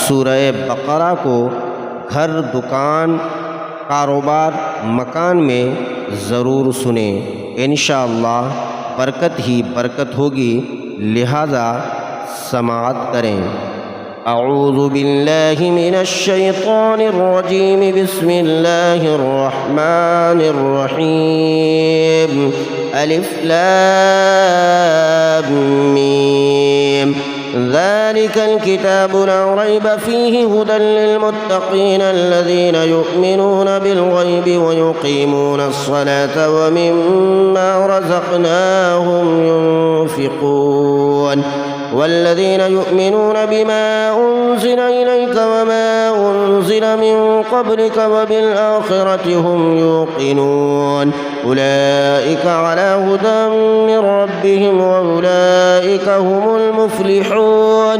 सूरह बकरा को घर, दुकान, कारोबार, मकान में ज़रूर सुने। इंशाअल्लाह बरकत ही बरकत होगी, लिहाजा समाअत करें। अऊज़ु बिल्लाहि मिनश शैतानिर रजीम, बिस्मिल्लाहिर रहमानिर रहीम। अलिफ लाम मीम। ज़ालिकल किताबु ला रैब फ़ीहि हुदल लिलमुत्तक़ीन अल्लज़ीना युमिनूना बिलग़ैबि व युक़ीमूना अस्सलाता व मिम्मा रज़क़नाहुम युनफ़िक़ून। वल्लज़ीना युमिनूना बिमा उन्ज़िला इलैका व मा उन्ज़िला मिन क़ब्लिका व बिलआख़िरति हुम युक़िनून। उलाइका अला हुदन मिन रब्बिहिम व उलाइका हुमुल मुफ़्लिहून।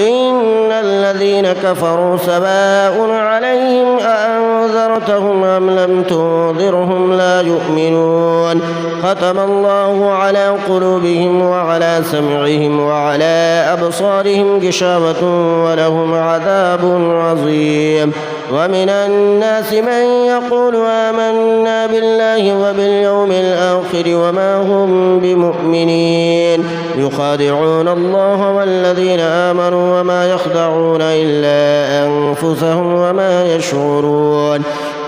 इन्नल्लज़ीना कफ़रू सवाउन अलैहिम अअन्ज़रतहुम अम लम तुन्ज़िरहुम ला युमिनून। ख़तमल्लाहु अला क़ुलूबिहिम व अला समइहिम व अला अबसारिहिम गिशावतुन व लहुम अज़ाबुन अज़ीम। ومن الناس من يقول آمنا بالله وباليوم الآخر وما هم بمؤمنين يخادعون الله والذين آمنوا وما يخدعون إلا أنفسهم وما يشعرون.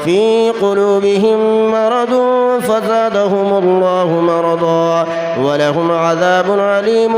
في قلوبهم مرض فزادهم الله مرضا ولهم عذاب عليم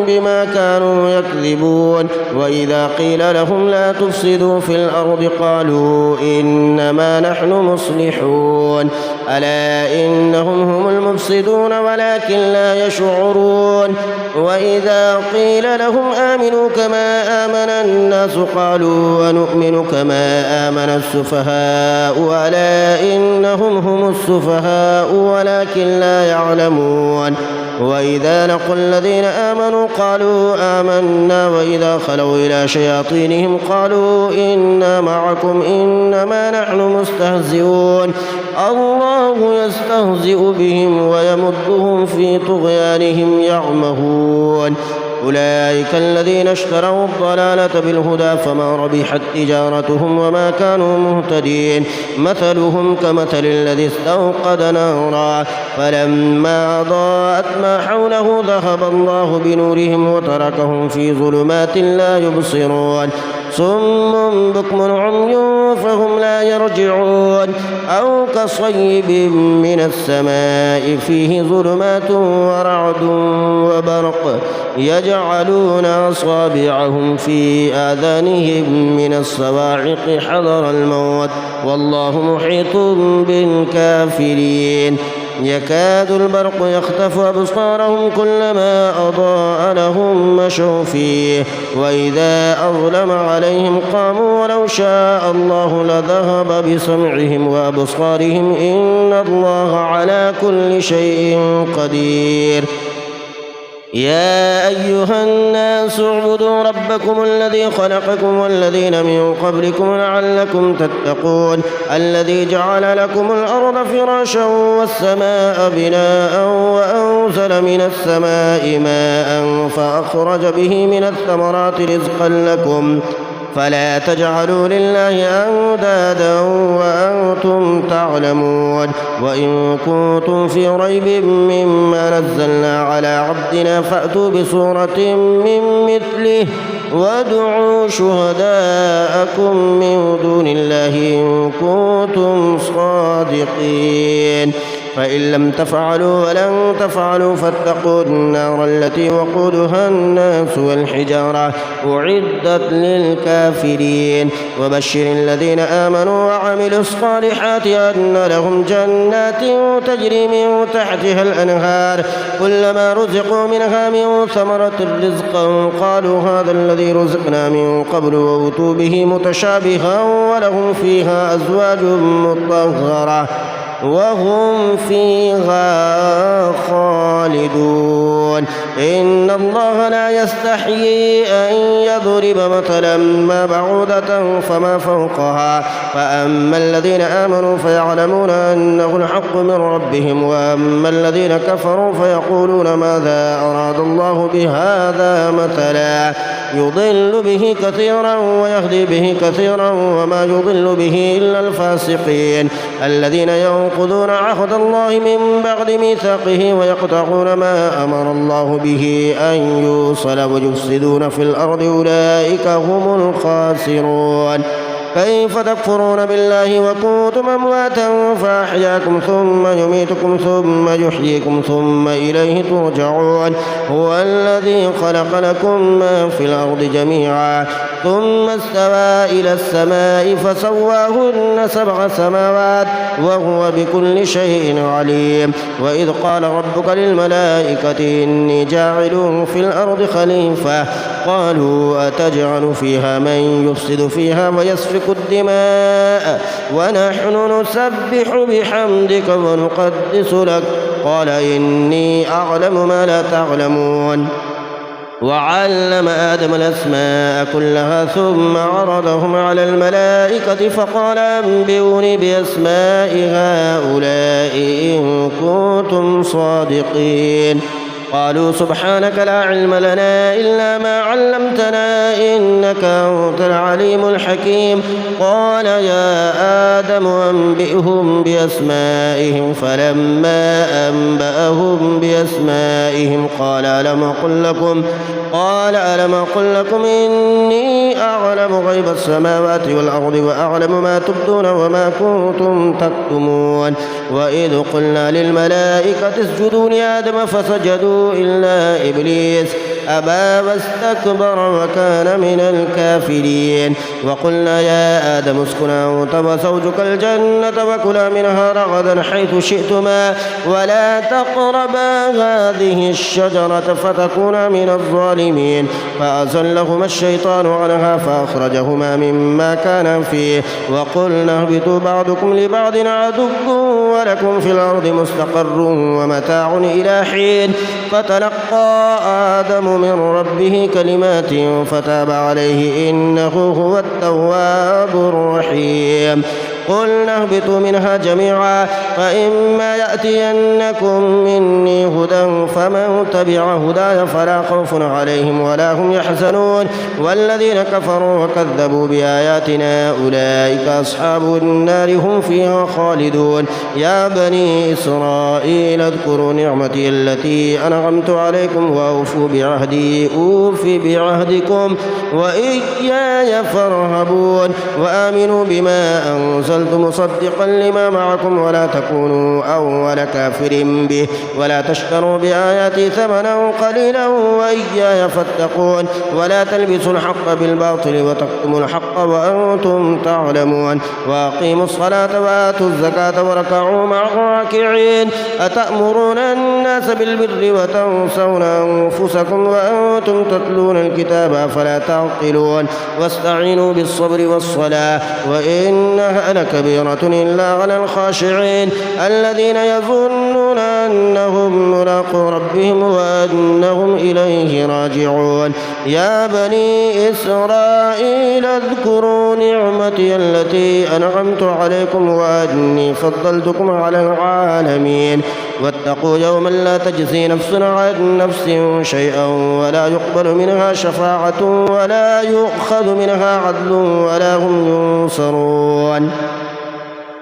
بما كانوا يكذبون. وإذا قيل لهم لا تفسدوا في الأرض قالوا إنما نحن مصلحون. ألا إنهم هم المفسدون ولكن لا يشعرون. وإذا قيل لهم آمنوا كما آمن الناس قالوا ونؤمن كما آمن السفهاء. ألا إنهم هم السفهاء ولكن لا يعلمون. وإذا لقوا الذين آمنوا قالوا آمنا وإذا خلوا إلى شياطينهم قالوا إنا معكم إنما نحن مستهزئون. الله يستهزئ بهم ويمدهم في طغيانهم يعمهون. أولئك الذين اشتروا الضلالة بالهدى فما ربحت تجارتهم وما كانوا مهتدين. مثلهم كمثل الذي استوقد نارا فلما أضاءت ما حوله ذهب الله بنورهم وتركهم في ظلمات لا يبصرون. صم بكم عمي فهم لا يرجعون. أو كصيب من السماء فيه ظلمات ورعد وبرق يجعلون أصابعهم في آذانهم من الصواعق حذر الموت والله محيط بالكافرين. يكاد البرق يخطف أبصارهم كلما أضاء لهم مشوا فيه وإذا أظلم عليهم قاموا ولو شاء الله لذهب بسمعهم وأبصارهم إن الله على كل شيء قدير. يا أيها الناس اعبدوا ربكم الذي خلقكم والذين من قبلكم لعلكم تتقون. الذي جعل لكم الأرض فراشا والسماء بناء وأنزل من السماء ماء فأخرج به من الثمرات رزقا لكم فلا تجعلوا لله أندادا وأنتم تعلمون. وإن كنتم في ريب مما نزلنا على عبدنا فأتوا بسورة من مثله وادعوا شهداءكم من دون الله إن كنتم صادقين. فإن لم تفعلوا ولن تفعلوا فاتقوا النار التي وقودها الناس والحجارة أعدت للكافرين. وبشر الذين آمنوا وعملوا الصالحات أن لهم جنات تجري من تحتها الأنهار كلما رزقوا منها من ثمرة رزقا قالوا هذا الذي رزقنا من قبل وأتوا به متشابها ولهم فيها أزواج مطهرة وهم فيها خالدون إن الله لا يستحيي أن يضرب مثلا ما بعوضة فما فوقها فأما الذين آمنوا فيعلمون أنه الحق من ربهم وأما الذين كفروا فيقولون ماذا أراد الله بهذا مثلا يضل به كثيرا ويهدي به كثيرا وما يضل به إلا الفاسقين الذين ينقضون عهد الله من بعد ميثاقه ويقطعون ما أمر الله به أن يوصل ويفسدون في الأرض أولئك هم الخاسرون كيف تكفرون بالله وكنتم أمواتا فأحياكم ثم يميتكم ثم يحييكم ثم إليه ترجعون هو الذي خلق لكم ما في الأرض جميعا ثم استوى إلى السماء فسواهن 7 سماوات وهو بكل شيء عليم وإذ قال ربك للملائكة إني جاعل في الأرض خليفة قالوا أتجعل فيها من يفسد فيها ويسفك الدماء ونحن نسبح بحمدك ونقدس لك قال إني أعلم ما لا تعلمون وعلم آدم الأسماء كلها ثم عرضهم على الملائكة فقال أنبئوني بأسماء هؤلاء إن كنتم صادقين قالوا سبحانك لا علم لنا إلا ما علمتنا إنك أنت العليم الحكيم قال يا آدم أنبئهم بأسمائهم فلما أنبأهم بأسمائهم قال ألم أقل لكم إني أعلم غيب السماوات والأرض وأعلم ما تبدون وما كنتم تكتمون وإذ قلنا للملائكة اسجدوا لآدم فسجدوا إلا إبليس أبى واستكبر وكان من الكافرين وقلنا يا آدم اسكن أنت وزوجك الجنة وكلا منها رغدا حيث شئتما ولا تقربا هذه الشجرة فتكونا من الظالمين فأزلهما الشيطان عنها فأخرجهما مما كانا فيه وقلنا اهبطوا بعضكم لبعض عدو ولكم في الأرض مستقر ومتاع إلى حين فتلقى آدم من ربه كلمات فتاب عليه إنه هو التواب الرحيم قلنا اهبطوا منها جميعا فإما يأتينكم مني هدى فمن تبع هداي فلا خوف عليهم ولا هم يحزنون والذين كفروا وكذبوا بآياتنا أولئك أصحاب النار هم فيها خالدون يا بني إسرائيل اذكروا نعمتي التي أنعمت عليكم وأوفوا بعهدي أوف بعهدكم وإياي فارهبون وآمنوا بما أنزلت مصدقا لما معكم ولا تكونوا أول كافر به ولا تشتروا بآياتي ثمنا قليلا وإياي فاتقون ولا تلبسوا الحق بالباطل وتكتموا الحق وأنتم تعلمون وأقيموا الصلاة وآتوا الزكاة واركعوا مع الراكعين أتأمرون الناس بالبر وتنسون أنفسكم وأنتم تتلون الكتاب فلا تعقلون واستعينوا بالصبر والصلاة وإنها لكبيرة إلا على الخاشعين الذين يظنون أنهم ملاقو ربهم وأنهم إليه راجعون يا بني إسرائيل اذكروا نعمتي التي أنعمت عليكم وأني فضلتكم على العالمين واتقوا يوما لا تجزي نفس عن نفس شيئا ولا يقبل منها شفاعة ولا يؤخذ منها عدل ولا هم ينصرون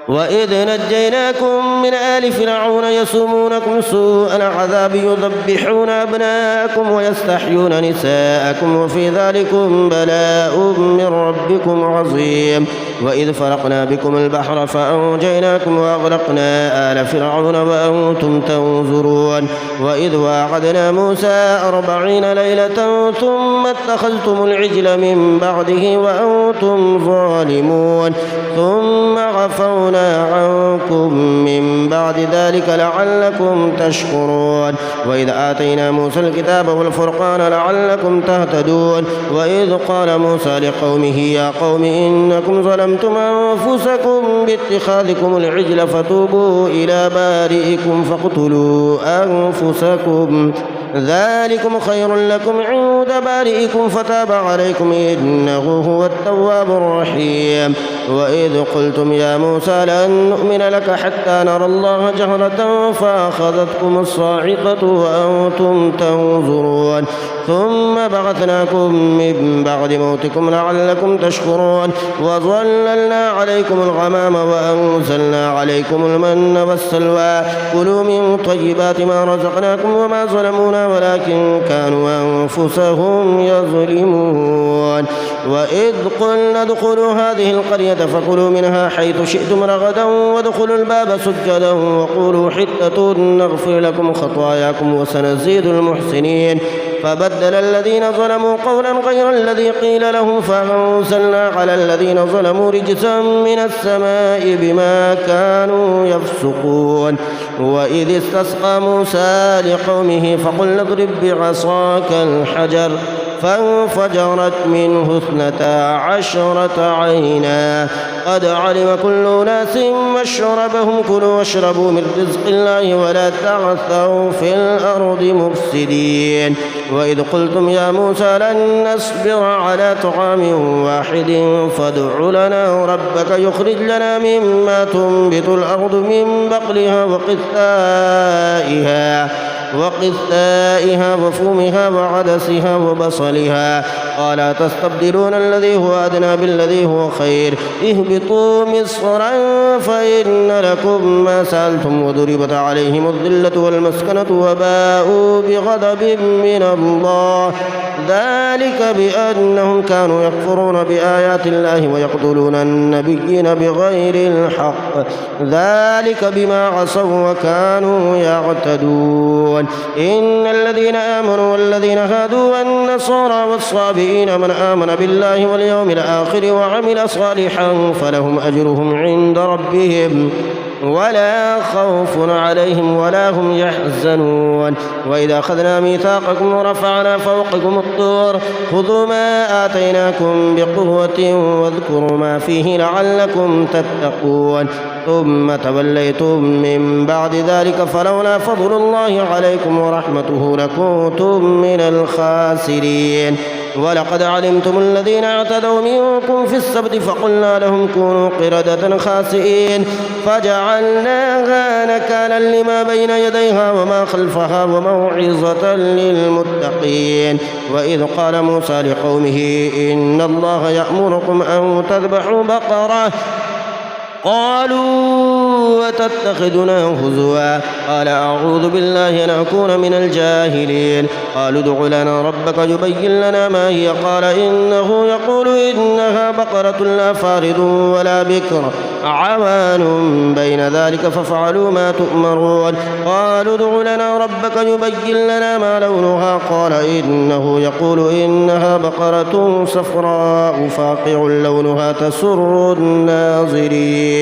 وإذ نجيناكم من آل فرعون يسومونكم سوء العذاب يذبحون أبناءكم ويستحيون نساءكم وفي ذلكم بلاء من ربكم عظيم وإذ فرقنا بكم البحر فأنجيناكم وأغرقنا آل فرعون وأنتم تنظرون وإذ واعدنا موسى 40 ليلة ثم اتخذتم العجل من بعده وأنتم ظالمون ثم عفونا وعفونا عنكم من بعد ذلك لعلكم تشكرون. وإذ آتينا موسى الكتاب والفرقان لعلكم تهتدون. وإذ قال موسى لقومه يا قوم إنكم ظلمتم أنفسكم باتخاذكم العجل فتوبوا إلى بارئكم فاقتلوا أنفسكم ذلكم خير لكم عند بارئكم فتاب عليكم إنه هو التواب الرحيم. وإذ قلتم يا موسى لن نؤمن لك حتى نرى الله جهرة فأخذتكم الصاعقة وأنتم تنظرون ثم بعثناكم من بعد موتكم لعلكم تشكرون. وظللنا عليكم الغمام وأنزلنا عليكم المن والسلوى كلوا من طيبات ما رزقناكم وما ظلمونا ولكن كانوا أنفسهم يظلمون. وإذ قلنا ادخلوا هذه القرية فكلوا منها حيث شئتم رغدا وادخلوا الباب سجدا وقولوا حتة نغفر لكم خطاياكم وسنزيد المحسنين. فبدل الذين ظلموا قولا غير الذي قيل لهم فأنزلنا على الذين ظلموا رجزا من السماء بما كانوا يفسقون. وإذ استسقى موسى لقومه فقلنا اضرب بعصاك الحجر فانفجرت منه 12 عينا قد علم كل أناس مشربهم كلوا واشربوا من رزق الله ولا تعثوا في الأرض مفسدين. وإذ قلتم يا موسى لن نصبر على طعام واحد فادع لنا ربك يخرج لنا مما تنبت الأرض من بقلها وقثائها وفومها وعدسها وبصلها قال تستبدلون الذي هو أدنى بالذي هو خير اهبطوا مصرا فإن لكم ما سألتم وضربت عليهم الذلة والمسكنة وباءوا بغضب من الله ذلك بأنهم كانوا يكفرون بآيات الله ويقتلون النبيين بغير الحق ذلك بما عصوا وكانوا يعتدون. إن الذين آمنوا والذين هادوا والنصارى والصابئين من آمن بالله واليوم الآخر وعمل صالحا فلهم أجرهم عند ربهم ولا خوف عليهم ولا هم يحزنون. وإذا أخذنا ميثاقكم ورفعنا فوقكم الطور خذوا ما آتيناكم بقوة واذكروا ما فيه لعلكم تتقون ثم توليتم من بعد ذلك فلولا فضل الله عليكم ورحمته لكنتم من الخاسرين. ولقد علمتم الذين اعتدوا منكم في السبت فقلنا لهم كونوا قردة خاسئين فجعلناها نكالا لما بين يديها وما خلفها وموعظة للمتقين. وإذ قال موسى لقومه إن الله يأمركم أن تذبحوا بقرة قالوا وتتخذنا هزوا قال أعوذ بالله أن أكون من الجاهلين. قالوا ادع لنا ربك يبين لنا ما هي قال إنه يقول إنها بقرة لا فارض ولا بكر عوان بين ذلك فافعلوا ما تؤمرون. قالوا ادع لنا ربك يبين لنا ما لونها قال إنه يقول إنها بقرة صفراء فاقع لونها تسر الناظرين.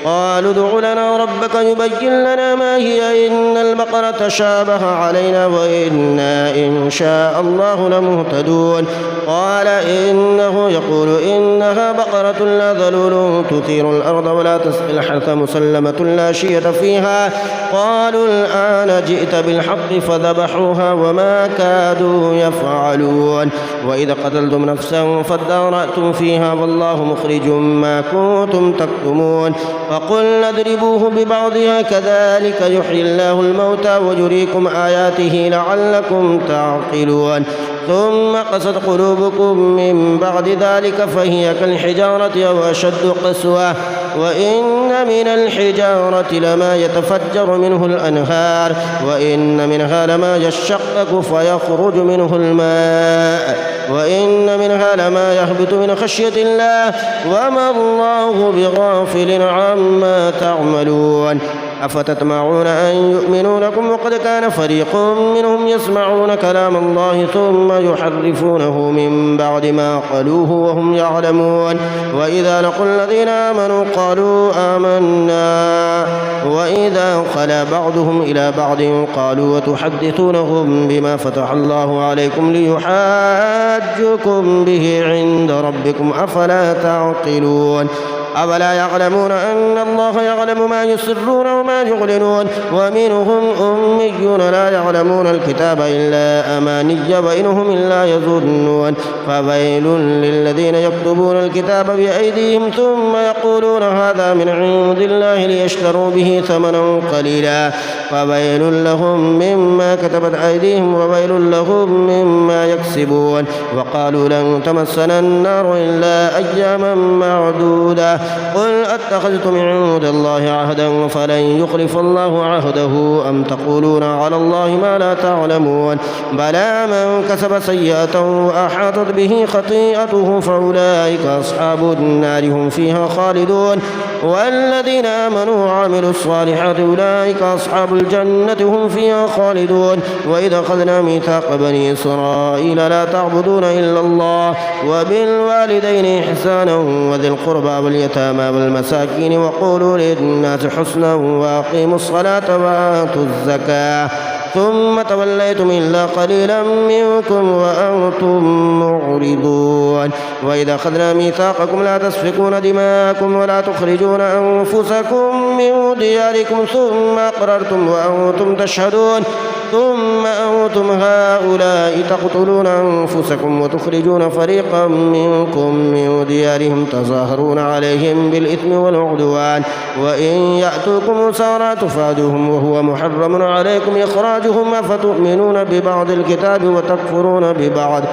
قالوا ادع لنا ربك يبين لنا ما هي إن البقرة شابه علينا وإنا إن شاء الله لمهتدون. قال إنه يقول إنها بقرة لا ذلول تثير الأرض ولا تسقي الحرث مسلمة لا شية فيها. قالوا الآن جئت بالحق فذبحوها وما كادوا يفعلون. وإذا قتلتم نفسا فادارأتم فيها والله مخرج ما كنتم تكتمون. فقلنا اضربوه ببعضها كذلك يحيي الله الموتى ويريكم آياته لعلكم تعقلون. ثم قست قلوبكم من بعد ذلك فهي كالحجارة أو أشد قسوة وإن من الحجارة لما يتفجر منه الأنهار وإن منها لما يشقق فيخرج منه الماء وإن منها لما يهبط من خشية الله وما الله بغافل عما تعملون. أفتطمعون أن يؤمنوا لكم وقد كان فريق منهم يسمعون كلام الله ثم يحرفونه من بعد ما قالوه وهم يعلمون وإذا لقوا الذين آمنوا قالوا آمنا وإذا خلا بعضهم إلى بعض قالوا وتحدثونهم بما فتح الله عليكم ليحاجوكم به عند ربكم أفلا تعقلون أولا يعلمون أن الله يعلم ما يسرون وما يعلنون ومنهم أميون لا يعلمون الكتاب إلا أماني وإنهم إلا يظنون فويل للذين يكتبون الكتاب بأيديهم ثم يقولون هذا من عند الله ليشتروا به ثمنا قليلا فويل لهم مما كتبت أيديهم وويل لهم مما يكسبون وقالوا لن تمسنا النار إلا أياما معدودة قل أتخذتم من عند الله عهدا فلن يخلف الله عهده أم تقولون على الله ما لا تعلمون بلى من كسب سيئة وأحاطت به خطيئته فأولئك أصحاب النار هم فيها خالدون والذين آمنوا وعملوا الصالحات أولئك أصحاب الجنة هم فيها خالدون وإذا أخذنا ميثاق بني إسرائيل لا تعبدون إلا الله وبالوالدين إحسانا وذي القربى واليتامى والمساكين وقولوا للناس حسنا وأقيموا الصلاة وآتوا الزكاة ثم توليتم إلا قليلا منكم وأنتم معرضون وإذا أخذنا ميثاقكم لا تسفكون دماءكم ولا تخرجون أنفسكم من دياركم ثم أقررتم وأنتم تشهدون ثم أنتم هؤلاء تقتلون أنفسكم وتخرجون فريقا منكم من ديارهم تظاهرون عليهم بالإثم والعدوان وإن يأتوكم سارى تفادوهم وهو محرم عليكم إخراجهم أفتؤمنون ببعض الكتاب وتكفرون ببعض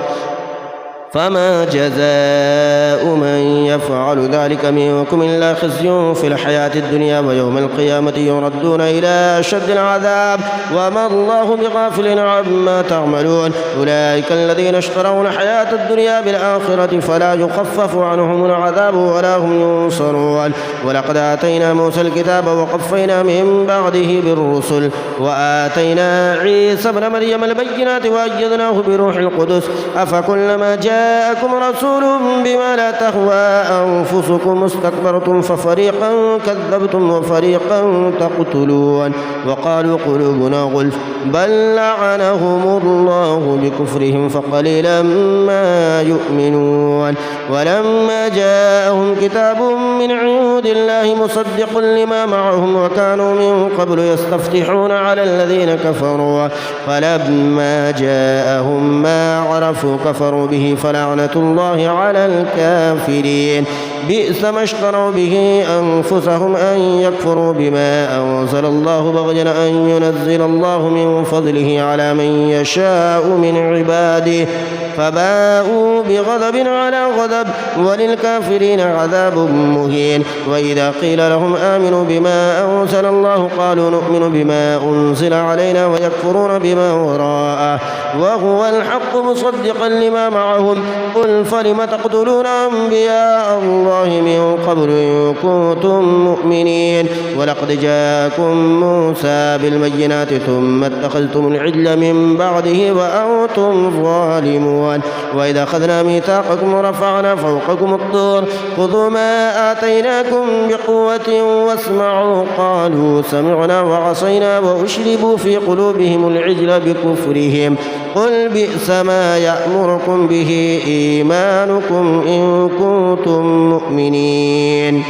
فما جزاء من يفعل ذلك منكم إلا خزي في الحياة الدنيا ويوم القيامة يردون إلى أشد العذاب وما الله بغافل عما تعملون أولئك الذين اشتروا الحياة الدنيا بالآخرة فلا يخفف عنهم العذاب ولا هم ينصرون ولقد آتينا موسى الكتاب وقفينا من بعده بالرسل وآتينا عيسى ابن مريم البينات وأيدناه بروح القدس أفكلما جاءكم رسول بما لا تهوى أنفسكم استكبرتم ففريقا كذبتم وفريقا تقتلون وقالوا قلوبنا غلف بل لعنهم الله بكفرهم فقليلا ما يؤمنون ولما جاءهم كتاب من عند الله مصدق لما معهم وكانوا من قبل يستفتحون على الذين كفروا فلما جاءهم ما عرفوا كفروا به فلعنة الله على الكافرين بئس ما اشتروا به أنفسهم أن يكفروا بما أنزل الله بغيا أن ينزل الله من فضله على من يشاء من عباده فباءوا بغضب على غضب وللكافرين عذاب مهين وإذا قيل لهم آمنوا بما أنزل الله قالوا نؤمن بما أنزل علينا ويكفرون بما وراءه وهو الحق مصدقا لما معهم قل فلم تقتلون أنبياء الله من قبل إن كنتم مؤمنين ولقد جاءكم موسى بالبينات ثم اتخذتم العجل من بعده وأنتم ظالمون وإذا أخذنا ميثاقكم ورفعنا فوقكم الطور خذوا ما آتيناكم بقوة واسمعوا قالوا سمعنا وعصينا وأشربوا في قلوبهم العجل بكفرهم قل بئس ما يأمركم به إيمانكم إن كنتم مؤمنين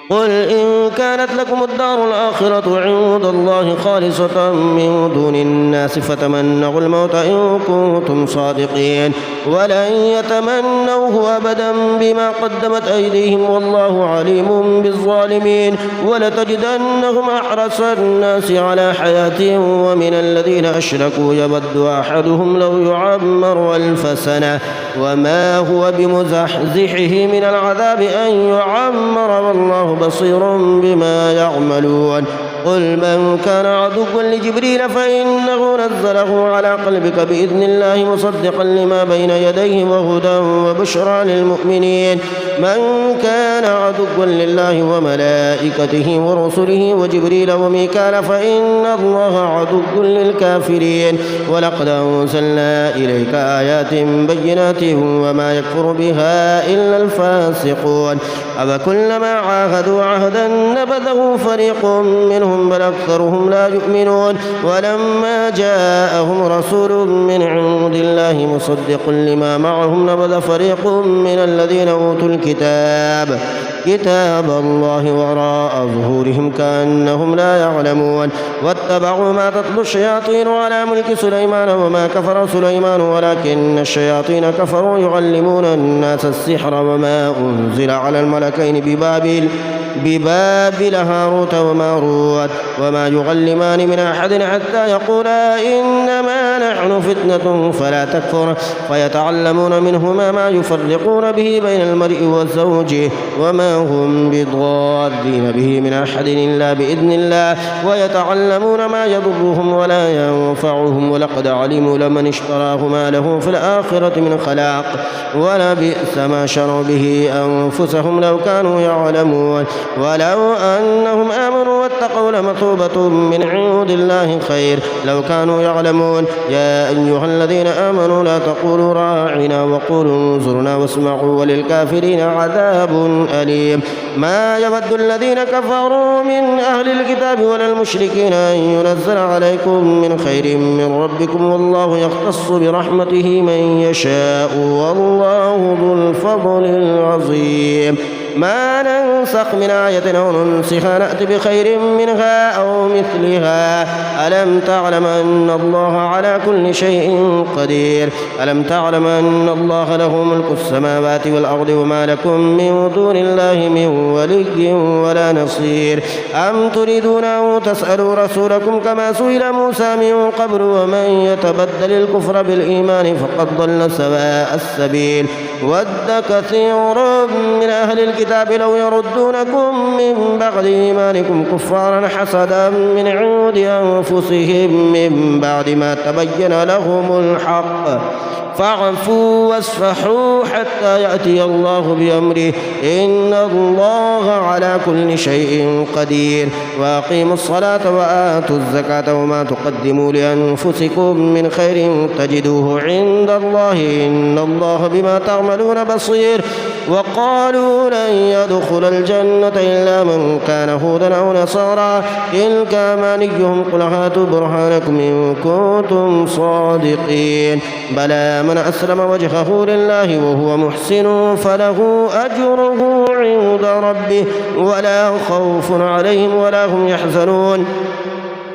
قل إن كانت لكم الدار الآخرة عند الله خالصة من دون الناس فتمنوا الموت إن كنتم صادقين ولن يتمنوه أبدا بما قدمت أيديهم والله عليم بالظالمين ولتجدنهم أحرص الناس على حياة ومن الذين أشركوا يود أحدهم لو يعمر 1000 سنة وما هو بمزحزحه من العذاب أن يعمر والله بصير بما يعملون قل من كان عدوا لجبريل فإنه نزله على قلبك بإذن الله مصدقا لما بين يديه وهدى وبشرى للمؤمنين من كان عدوا لله وملائكته ورسله وجبريل وميكال فإن الله عدو للكافرين ولقد أنزلنا إليك آيات بينات وما يكفر بها إلا الفاسقون أفكلما عاهدوا عهدا نبذه فريق منهم بل أكثرهم لا يؤمنون ولما جاءهم رسول من عند الله مصدق لما معهم نبذ فريق من الذين أوتوا الكتاب كتاب الله وراء ظهورهم كأنهم لا يعلمون واتبعوا ما تتلو الشياطين على ملك سليمان وما كفر سليمان ولكن الشياطين كفروا يعلمون الناس السحر وما أنزل على الملكين ببابل هاروت وماروت وما يعلمان من أحد حتى يقولا إنما نحن فتنة فلا تكفر فيتعلمون منهما ما يفرقون به بين المرء وزوجه وما هم بضارين به من أحد إلا بإذن الله ويتعلمون ما يضرهم ولا ينفعهم ولقد علموا لمن اشتراه ما له في الآخرة من خلاق ولبئس ما شروا به أنفسهم لو كانوا يعلمون ولو أنهم آمنوا واتقوا لمثوبة من عند الله خير لو كانوا يعلمون يا أيها الذين آمنوا لا تقولوا راعنا وقولوا انظرنا واسمعوا وللكافرين عذاب أليم ما يود الذين كفروا من أهل الكتاب ولا المشركين أن ينزل عليكم من خير من ربكم والله يختص برحمته من يشاء والله ذو الفضل العظيم ما ننسخ من آية أو ننسخها نأت بخير منها أو مثلها ألم تعلم أن الله على كل شيء قدير ألم تعلم أن الله له ملك السماوات والأرض وما لكم من دون الله من ولي ولا نصير أم تريدون أن تسألوا رسولكم كما سئل موسى من قبل ومن يتبدل الكفر بالإيمان فقد ضل سواء السبيل ود كثير من أهل الكتاب لو يردونكم من بعد إيمانكم كفارا حسدا من عند أنفسهم من بعد ما تبين لهم الحق فاعفوا واصفحوا حتى يأتي الله بأمره إن الله على كل شيء قدير وأقيموا الصلاة وآتوا الزكاة وما تقدموا لأنفسكم من خير تجدوه عند الله إن الله بما تعملون بصير وقالوا لن يدخل الجنة إلا من كان هودا أو نصارى تلك أمانيهم قل هاتوا برهانكم إن كنتم صادقين بلى من أسلم وجهه لله وهو محسن فله أجره عند ربه ولا خوف عليهم ولا هم يحزنون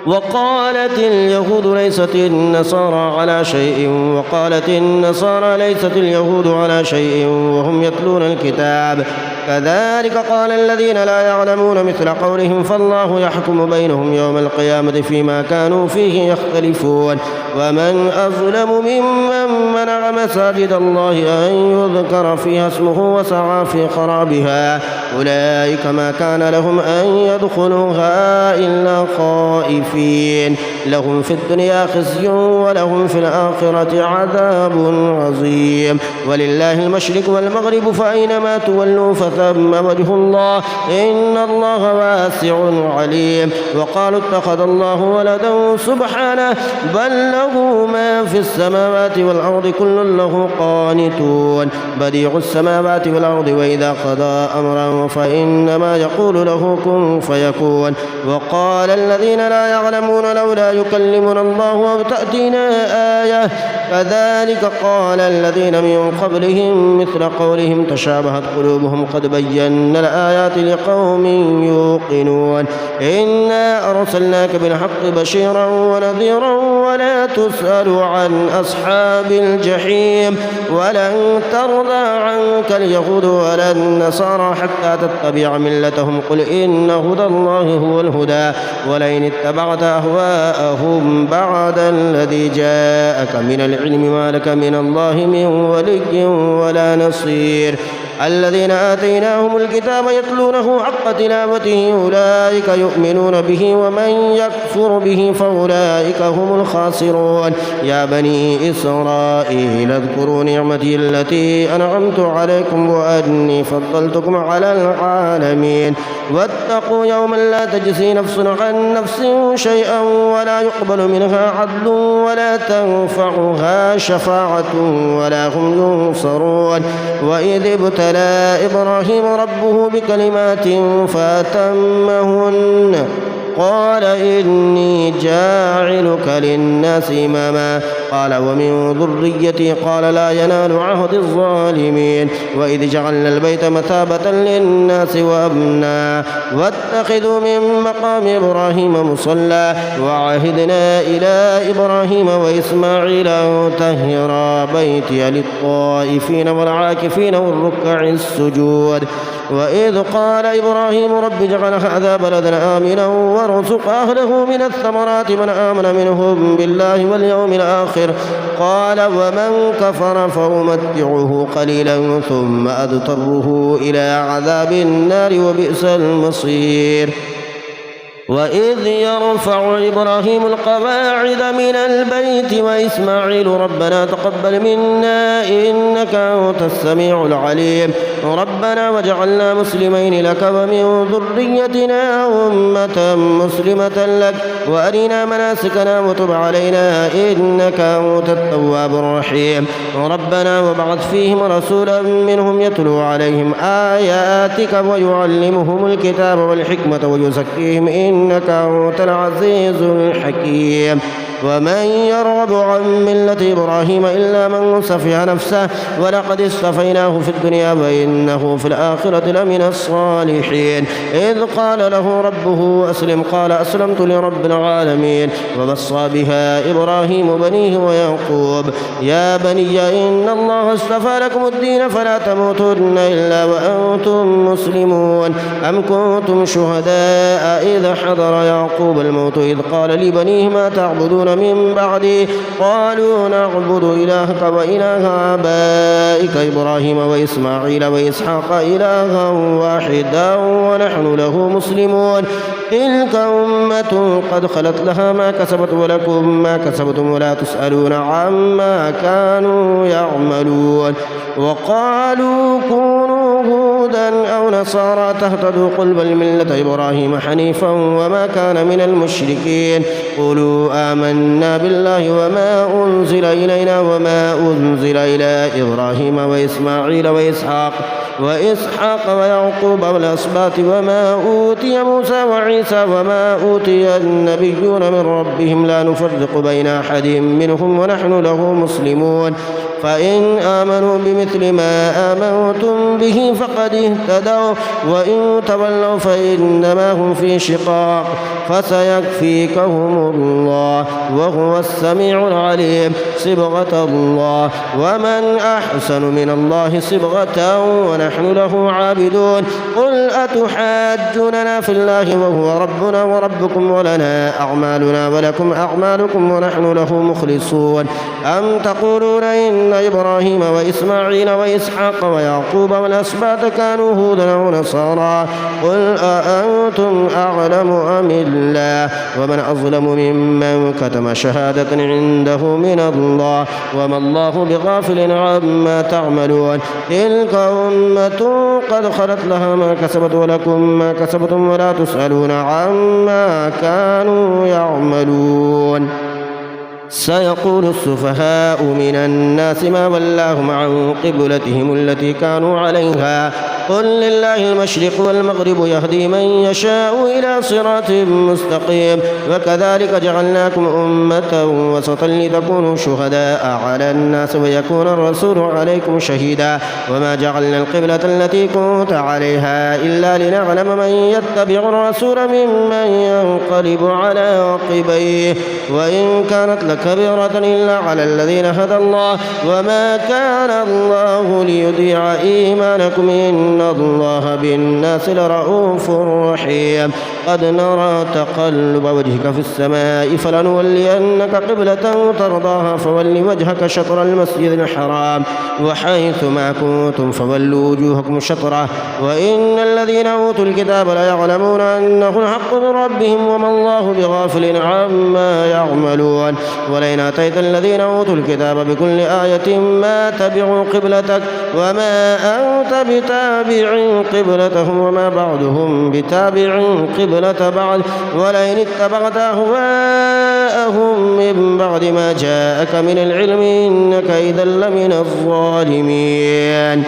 وقالت اليهود ليست النصارى على شيء وقالت النصارى ليست اليهود على شيء وهم يتلون الكتاب كذلك قال الذين لا يعلمون مثل قولهم فالله يحكم بينهم يوم القيامة فيما كانوا فيه يختلفون ومن أظلم ممن منع مساجد الله أن يذكر فيها اسمه وسعى في خرابها أولئك ما كان لهم أن يدخلوها إلا خائفين لهم في الدنيا خزي ولهم في الآخرة عذاب عظيم ولله المشرق والمغرب فأينما تولوا فثم وجه الله إن الله واسع عليم وقالوا اتخذ الله ولدا سبحانه بل له ما في السماوات والأرض كل له قانتون بديع السماوات والأرض وإذا قضى أمرا فإنما يقول له كن فيكون وقال الذين لا يعلمون لولا يكلمنا الله أو تأتينا آية كذلك قال الذين من قبلهم مثل قولهم تشابهت قلوبهم قد بينا الآيات لقوم يوقنون إنا أرسلناك بالحق بشيرا ونذيرا ولا تسأل عن أصحاب الجحيم ولن ترضى عنك اليهود ولا النصارى حتى تتبع ملتهم قل إن هدى الله هو الهدى ولئن اتبعت أهواءهم بعد الذي جاءك من العلم ما لك من الله من ولي ولا نصير الذين آتيناهم الكتاب يتلونه حق تلاوته أولئك يؤمنون به ومن يكفر به فأولئك هم الخاسرون يا بني إسرائيل اذكروا نعمتي التي أنعمت عليكم وأني فضلتكم على العالمين واتقوا يوما لا تجزي نفس عن نفس شيئا ولا يقبل منها عدل ولا تنفعها شفاعة ولا هم ينصرون وإذ ابتلى إبراهيم ربه بكلمات فأتمهن قال إني جاعلك للناس إماما قال ومن ذريتي قال لا ينال عهد الظالمين وإذ جعلنا البيت مثابة للناس وأمنا واتخذوا من مقام إبراهيم مصلى وعهدنا إلى إبراهيم وإسماعيل أن طهرا بيتي للطائفين والعاكفين والركع السجود وإذ قال إبراهيم رب اجعل هذا بلدا آمنا وارزق أهله من الثمرات من آمن منهم بالله واليوم الآخر قال ومن كفر فأمتعه قليلا ثم أضطره إلى عذاب النار وبئس المصير وإذ يرفع إبراهيم القواعد من البيت وإسماعيل ربنا تقبل منا إنك أنت السميع العليم ربنا واجعلنا مسلمين لك ومن ذريتنا أمة مسلمة لك وأرنا مناسكنا وتب علينا إنك أنت التواب الرحيم ربنا وابعث فيهم رسولا منهم يتلو عليهم آياتك ويعلمهم الكتاب والحكمة ويزكيهم إنك أنت العزيز الحكيم ومن يرغب عن ملة إبراهيم إلا من سفه نفسه ولقد اصطفيناه في الدنيا وإنه في الآخرة لمن الصالحين إذ قال له ربه أسلم قال أسلمت لرب العالمين ووصى بها إبراهيم بنيه ويعقوب يا بني إن الله اصطفى لكم الدين فلا تموتن إلا وأنتم مسلمون أم كنتم شهداء إذ حضر يعقوب الموت إذ قال لبنيه ما تعبدون من بعدي قالوا نعبد إلهك وإله آبائك إبراهيم وإسماعيل وإسحاق إلها واحدا ونحن له مسلمون تلك أمة قد خلت لها ما كسبت ولكم ما كسبتم ولا تسألون عما كانوا يعملون وقالوا كونوا هودا أو نصارى تهتدوا قل بل ملة إبراهيم حنيفا وما كان من المشركين قولوا آمنا بالله وما أنزل إلينا وما أنزل إلى إبراهيم وإسماعيل وإسحاق ويعقوب والأسباط وما أوتي موسى وعيسى وما أوتي النبيون من ربهم لا نفرق بين أحد منهم ونحن له مسلمون فإن آمنوا بمثل ما آمنتم به فقد اهتدوا وإن تولوا فإنما هم في شقاق فسيكفيكهم الله وهو السميع العليم صبغة الله ومن أحسن من الله صبغة ونحن له عابدون قل أتحاجوننا في الله وهو ربنا وربكم ولنا أعمالنا ولكم أعمالكم ونحن له مخلصون أم تقولون إن إبراهيم وإسماعيل وإسحاق ويعقوب والأسباط كانوا هودا أو نصارى قل أأنتم أعلم أم الله ومن أظلم ممن كتم شهادة عنده من الله وما الله بغافل عما تعملون تلك أمة قد خلت لها ما كسبت ولكم ما كسبتم ولا تسألون عما كانوا يعملون سيقول السفهاء من الناس ما ولاهم عن قبلتهم التي كانوا عليها قل لله المشرق والمغرب يهدي من يشاء إلى صراط مستقيم وكذلك جعلناكم أمة وسطا لتكونوا شهداء على الناس ويكون الرسول عليكم شهيدا وما جعلنا القبلة التي كنت عليها إلا لنعلم من يتبع الرسول ممن ينقلب على عقبيه وإن كانت لكبيرة إلا على الذين هدى الله وما كان الله ليضيع إيمانكم إن إن الله بالناس لرؤوف رحيم قد نرى تقلب وجهك في السماء فلنولينك قبلة ترضاها فول وجهك شطر المسجد الحرام وحيث ما كنتم فولوا وجوهكم شطره وإن الذين أوتوا الكتاب ليعلمون أنه الحق من ربهم وما الله بغافل عما يعملون ولئن أتيت الذين أوتوا الكتاب بكل آية ما تبعوا قبلتك وما أنت بتابع قبلتهم وما بعضهم بتابع قبلة بعض ولئن اتبعت أهواءهم من بعد ما جاءك من العلم إنك إذا لمن الظالمين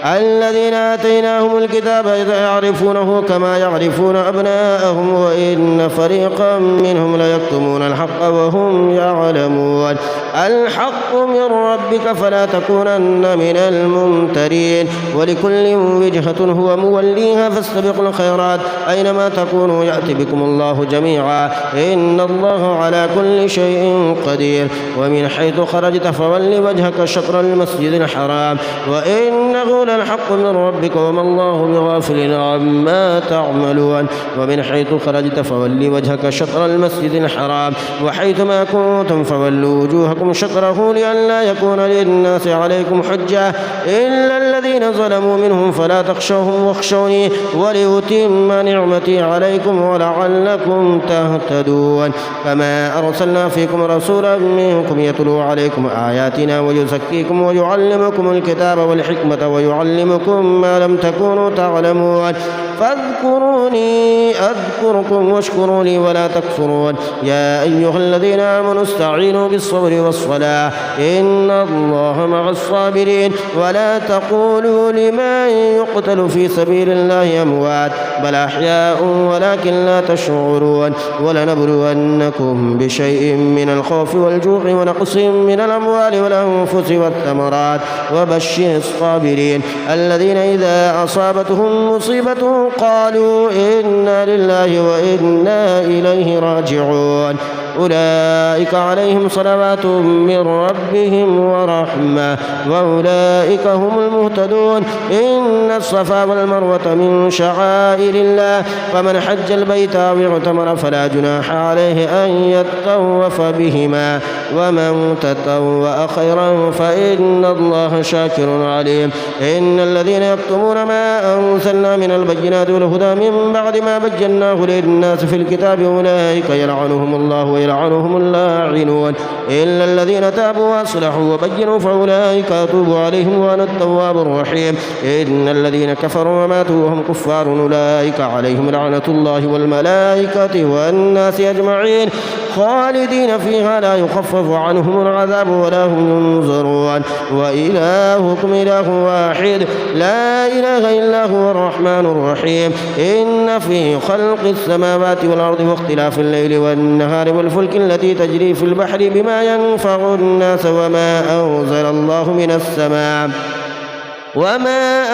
الذين آتيناهم الكتاب يعرفونه كما يعرفون أبناءهم وإن فريقا منهم ليكتمون الحق وهم يعلمون الحق من ربك فلا تكونن من الممترين ولكل وجهة هو موليها فاستبقوا الخيرات أينما تكونوا يأتي بكم الله جميعا إن الله على كل شيء قدير ومن حيث خرجت فول وجهك شطر المسجد الحرام وإنه الحق من ربك وما الله بغافل عما تعملون ومن حيث خرجت فول وجهك شطر المسجد الحرام وحيث ما كنتم فولوا وجوهكم شطره لئلا يكون للناس عليكم حجة إلا الذين ظلموا منهم فلا تخشوهم واخشوني ولأتم نعمتي عليكم ولعلكم تهتدون كما أرسلنا فيكم رسولا منكم يتلو عليكم آياتنا ويزكيكم ويعلمكم الكتاب والحكمة ويعلمكم ما لم تكونوا تعلمون فاذكروني أذكركم واشكروا لي ولا تكفرون يا أيها الذين آمنوا استعينوا بالصبر والصلاة إن الله مع الصابرين ولا تقولوا لمن يقتل في سبيل الله أموات بل أحياء ولكن لا تشعرون ولنبلونكم بشيء من الخوف والجوع ونقص من الأموال والأنفس والثمرات وبشر الصابرين الذين إذا أصابتهم مصيبة قالوا إنا لله وإنا إليه راجعون أولئك عليهم صلوات من ربهم ورحمة وأولئك هم المهتدون إن الصفا والمروة من شعائر الله فمن حج البيت أو اعتمر فلا جناح عليه أن يطوف بهما ومن تطوع خيرا فإن الله شاكر عليم إن الذين يكتمون ما أنزلنا من البينات والهدى من بعد ما بيناه للناس في الكتاب أولئك يلعنهم الله ويلعنهم اللاعنون إلا الذين تابوا وأصلحوا وبينوا فأولئك أتوب عليهم وأنا التواب الرحيم إن الذين كفروا وماتوا وهم كفار أولئك عليهم لعنة الله والملائكة والناس أجمعين خالدين فيها لا يخفف عنهم العذاب ولا هم ينظرون وإلهكم إله واحد لا إله إلا هو الرحمن الرحيم إن في خلق السماوات والأرض واختلاف الليل والنهار والفلك التي تجري في البحر بما ينفع الناس وما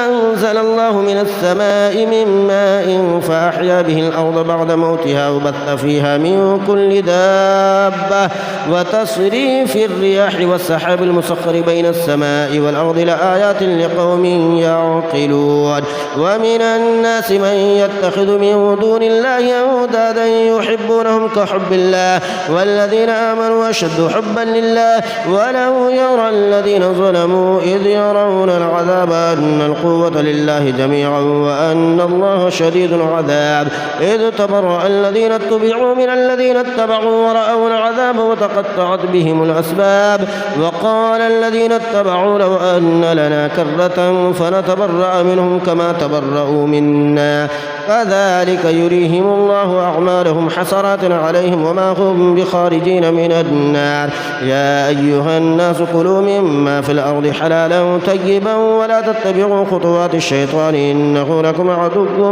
أنزل الله من السماء من ماء فأحيا به الأرض بعد موتها وبث فيها من كل دابة وتصريف الرياح والسحاب المسخر بين السماء والأرض لآيات لقوم يعقلون ومن الناس من يتخذ من دون الله أندادا يحبونهم كحب الله والذين آمنوا أشد حبا لله ولو يرى الذين ظلموا إذ يرون العذاب أن القوة لله جميعا وأن الله شديد العذاب إذ تبرأ الذين اتبعوا من الذين اتبعوا ورأوا العذاب وتقطعت بهم الأسباب وقال الذين اتبعوا لو أن لنا كرة فنتبرأ منهم كما تبرأوا منا كذلك يريهم الله أعمالهم حسرات عليهم وما هم بخارجين من النار يا أيها الناس كلوا مما في الأرض حلالا طيبا ولا تتبعوا خطوات الشيطان إنه لكم عدو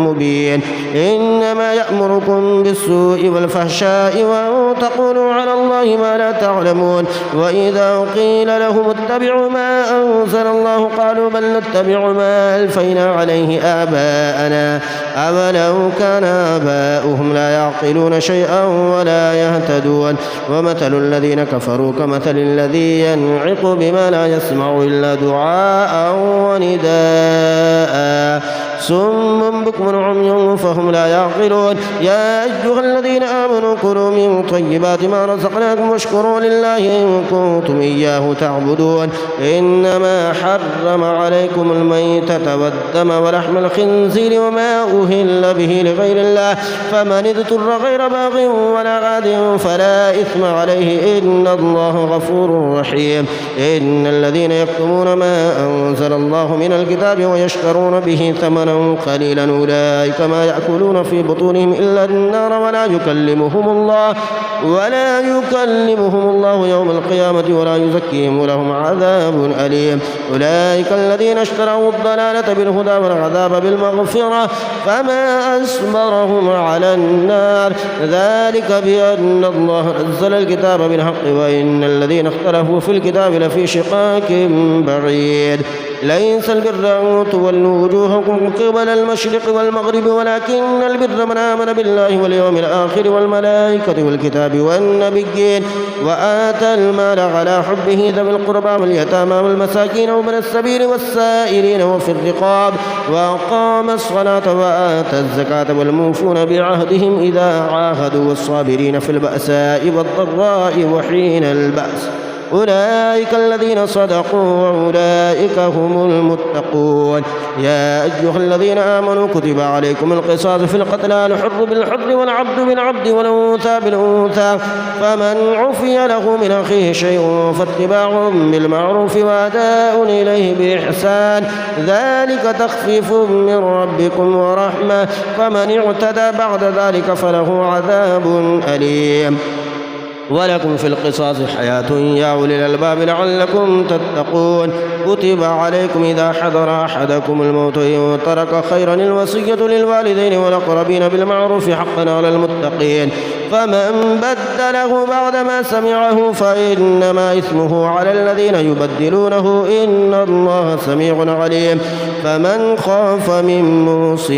مبين إنما يأمركم بالسوء والفحشاء وأن تقولوا على الله ما لا تعلمون وإذا قيل لهم اتبعوا ما أنزل الله قالوا بل نتبع ما ألفينا عليه آباءنا أولو كان آباؤهم لا يعقلون شيئا ولا يهتدون ومثل الذين كفروا كمثل الذي ينعق بما لا يسمع إلا دعاء ونداء صم بكم عمي فهم لا يعقلون يا أيها الذين آمنوا كلوا من طيبات ما رزقناكم واشكروا لله إن كنتم إياه تعبدون إنما حرم عليكم الميتة والدم ولحم الخنزير وما أهل به لغير الله فمن اضطر غير باغ ولا عاد فلا إثم عليه إن الله غفور رحيم إن الذين يكتمون ما أنزل الله من الكتاب ويشترون به ثمنا قليلا أولئك ما يأكلون في بطونهم إلا النار ولا يكلمهم الله يوم القيامة ولا يزكيهم ولهم عذاب أليم أولئك الذين اشتروا الضلالة بالهدى والعذاب بالمغفرة فما أصبرهم على النار ذلك بأن الله نزل الكتاب بالحق وإن الذين اختلفوا في الكتاب لفي شقاق بعيد ليس البر أن تولوا وجوهكم قبل المشرق والمغرب ولكن البر من آمن بالله واليوم الآخر والملائكة والكتاب والنبيين وآتى المال على حبه ذوي القربى واليتامى والمساكين وابن السبيل والسائلين وفي الرقاب وأقام الصلاة وآتى الزكاة والموفون بعهدهم إذا عاهدوا والصابرين في البأساء والضراء وحين البأس أولئك الذين صدقوا وأولئك هم المتقون يا أيها الذين آمنوا كتب عليكم القصاص في القتلى الحر بالحر والعبد بالعبد والأنثى بالأنثى فمن عفي له من أخيه شيء فاتباع بالمعروف وأداء إليه بإحسان ذلك تخفيف من ربكم ورحمة فمن اعتدى بعد ذلك فله عذاب أليم ولكم في القصاص حياة يا أولي الألباب لعلكم تتقون كتب عليكم إذا حضر أحدكم الموت إن ترك خيرا الوصية للوالدين والأقربين بالمعروف حقا على المتقين فمن بدله بعدما سمعه فإنما إثمه على الذين يبدلونه إن الله سميع عليم فمن خاف من موص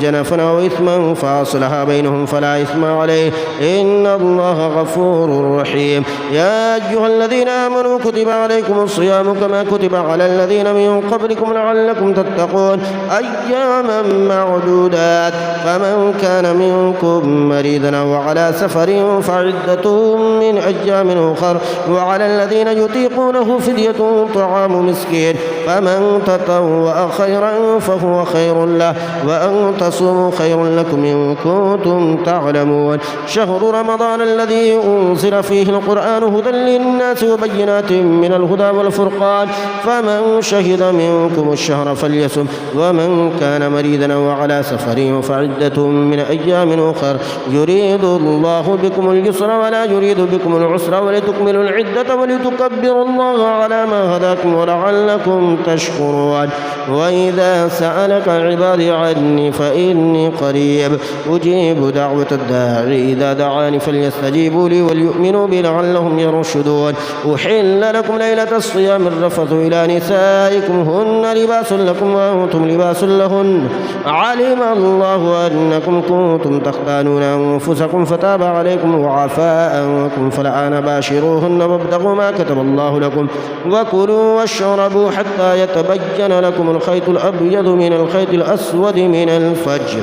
جنفا أو إثما فأصلح بينهم فلا إثم عليه إن الله غفور رحيم يا أيها الذين آمنوا كتب عليكم الصيام كما كتب على الذين من قبلكم لعلكم تتقون أياما معدودات فمن كان منكم مريضا أو على سفر فعدة من أيام أخر وعلى الذين يطيقونه فدية طعام مسكين فمن تطوع خيرا فهو خير له وأن تصوموا خير لكم إن كنتم تعلمون شهر رمضان الذي أنزل فيه القرآن هدى للناس وبينات من الهدى والفرقان فمن شهد منكم الشهر فليصم ومن كان مريضا وعلى سفر فعدة من أيام أخر يريد الله بكم اليسر ولا يريد بكم العسر ولتكملوا العدة ولتكبروا الله على ما هداكم ولعلكم تشكرون وإذا سألك عبادي عني فإني قريب أجيب دعوة الداعي إذا دعاني فليستجيبوا لي وليؤمنوا بي لعلهم يرشدون أحل لكم ليلة الصيام الرفث إلى نسائكم هن لباس لكم وأنتم لباس لهن علم الله أنكم كنتم تختانون أنفسكم فتاب عليكم وعفى عنكم فالآن باشروهن وابتغوا ما كتب الله لكم وكلوا واشربوا حتى يتبين لكم الخيط الأبيض من الخيط الأسود من الفجر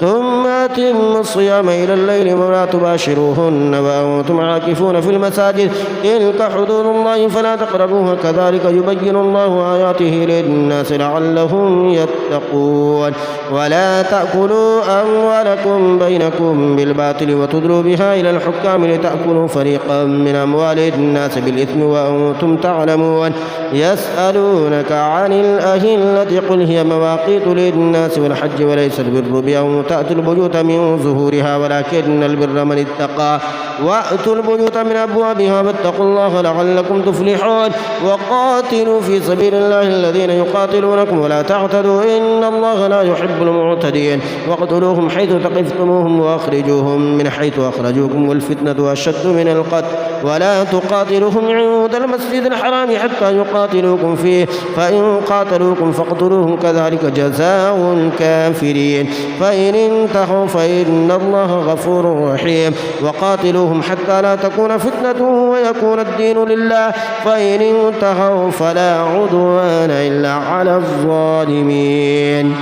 ثم أتموا الصيام إلى الليل ولا تباشروهن وأنتم عاكفون في المساجد تلك حدود الله فلا تقربوها كذلك يبين الله آياته للناس لعلهم يتقون ولا تأكلوا أموالكم بينكم بالباطل وتدلوا بها إلى الحكام لتأكلوا فريقا من أموال الناس بالإثم وأنتم تعلمون يسألونك عن الأهلة قل هي مواقيت للناس والحج وليس البر بأن تأتوا البيوت من ظهورها ولكن البر من اتقى وأتوا البيوت من أبوابها واتقوا الله لعلكم تفلحون وقاتلوا في سبيل الله الذين يقاتلونكم ولا تعتدوا إن الله لا يحب المعتدين واقتلوهم حيث ثقفتموهم وأخرجوهم من حيث أخرجوكم والفتنة أشد من القتل ولا تقاتلوهم عند المسجد الحرام حتى يقاتلوكم فيه فإن قاتلوكم فاقتلوهم كذلك جزاء الكافرين فإن انتهوا فإن الله غفور رحيم وقاتلوهم حتى لا تكون فتنة ويكون الدين لله فإن انتهوا فلا عدوان إلا على الظالمين.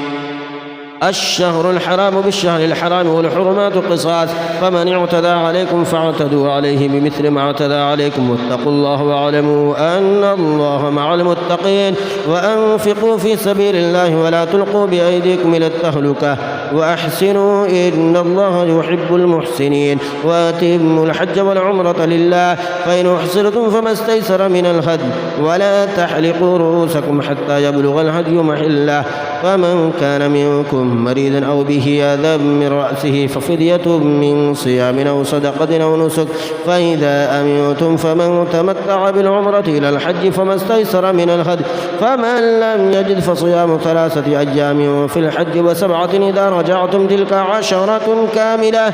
الشهر الحرام بالشهر الحرام والحرمات قصاص فمن اعتدى عليكم فاعتدوا عليه بمثل ما اعتدى عليكم واتقوا الله واعلموا أن الله مع المتقين وأنفقوا في سبيل الله ولا تلقوا بأيديكم إلى التهلكة وأحسنوا إن الله يحب المحسنين وأتموا الحج والعمرة لله فإن أحصرتم فما استيسر من الهدي ولا تحلقوا رؤوسكم حتى يبلغ الهدي محله فمن كان منكم مريضا أو به أذى من رأسه ففدية من صيام أو صدقة أو نسك فإذا أمنتم فمن تمتع بالعمرة إلى الحج فما استيسر من الهدي فمن لم يجد فصيام 3 أيام في الحج و7 إذا رجعتم تلك 10 كاملة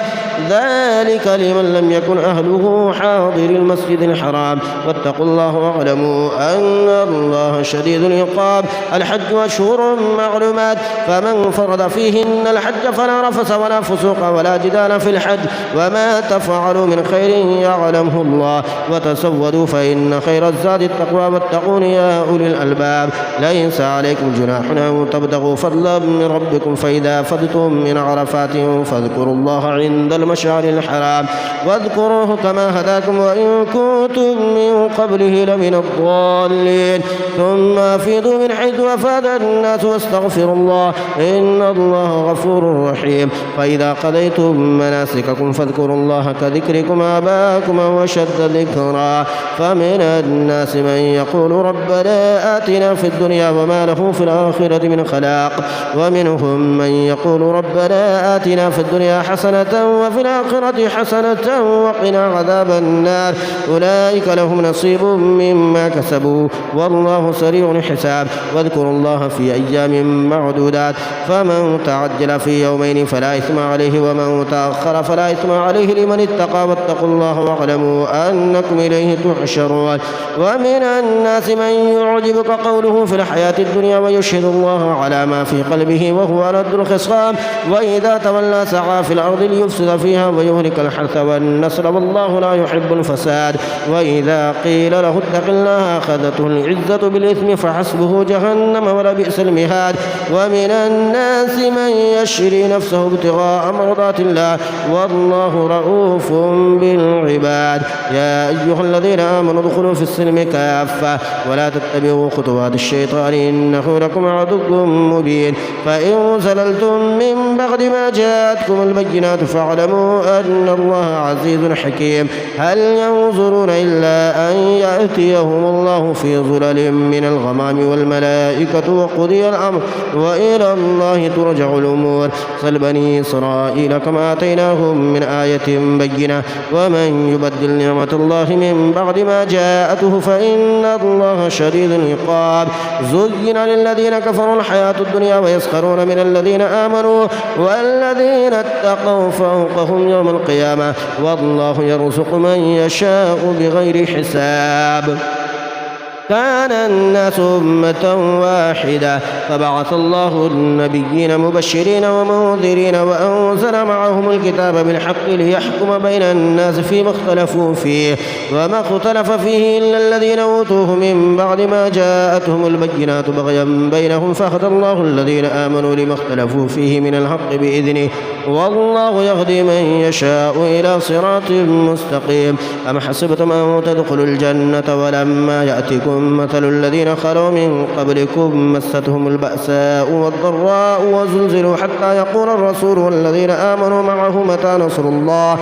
ذلك لمن لم يكن أهله حاضر المسجد الحرام واتقوا الله واعلموا أن الله شديد العقاب. الحج أشهر معلومات فمن فرض فيهن الحج فلا رفث ولا فسوق ولا جدال في الحج وما تفعلوا من خير يعلمه الله وتزودوا فإن خير الزاد التقوى واتقون يا أولي الألباب. ليس عليكم جناح أن تبتغوا فضلا من ربكم فإذا فضتم من عرفات فاذكروا الله عند المشعر الحرام واذكروه كما هداكم وإن كنتم من قبله لمن الضالين ثم أفيضوا من حيث أفاد الناس واستغفروا الله إن الله غفور رحيم. فإذا قضيتم مناسككم فاذكروا الله كذكركم آباءكم أو أشد ذكرا فمن الناس من يقول ربنا آتنا في الدنيا وما له في الآخرة من خلاق ومنهم من يقول ربنا آتنا في الدنيا حسنة وفي الآخرة حسنة وقنا عذاب النار أولئك لهم نصيب مما كسبوا والله سريع الحساب. واذكروا الله في أيام معدودات فمن تعجل في يومين فلا إثم عليه ومن تأخر فلا إثم عليه لمن اتقى واتقوا الله واعلموا أنكم إليه تحشرون. ومن الناس من يعجبك قوله في الحياة الدنيا ويشهد الله على ما في قلبه وهو ألد الخصام وإذا تولى سعى في الأرض ليفسد فيها ويهلك الحرث والنسل والله لا يحب الفساد. وإذا قيل له اتق الله أخذته العزة بالإثم فحسبه جهنم ولبئس المهاد. ومن الناس من يشري نفسه ابتغاء مرضات الله والله رؤوف بالعباد. يا أيها الذين آمنوا ادخلوا في السلم كافة ولا تتبعوا خطوات الشيطان إنه لكم عدو مبين. فإن زللتم من بعد ما جاءتكم البينات فاعلموا أن الله عزيز حكيم. هل ينظرون إلا أن يأتيهم الله في ظلل من الغمام والملائكة وقضي الأمر وإلى الله ترجع الأمور. صل بني إسرائيل كما آتيناهم من آية بينة ومن يبدل نعمة الله من بعد ما جاءته فإن الله شديد العقاب. زين للذين كفروا الحياة الدنيا ويسخرون من الذين آمنوا والذين اتقوا فوقهم يوم القيامة والله يرزق من يشاء بغير حساب. كان الناس أمة واحدة فبعث الله النبيين مبشرين ومنذرين وأنزل معهم الكتاب بالحق ليحكم بين الناس فيما اختلفوا فيه وما اختلف فيه إلا الذين أوتوه من بعد ما جاءتهم البينات بغيا بينهم فهدى الله الذين آمنوا لما اختلفوا فيه من الحق بإذنه والله يهدي من يشاء إلى صراط مستقيم. أم حسبتم أن تدخلوا الجنة ولما يأتكم مثل الذين خلوا من قبلكم مستهم البأساء والضراء وزلزلوا حتى يقول الرسول والذين آمنوا معه متى نصر الله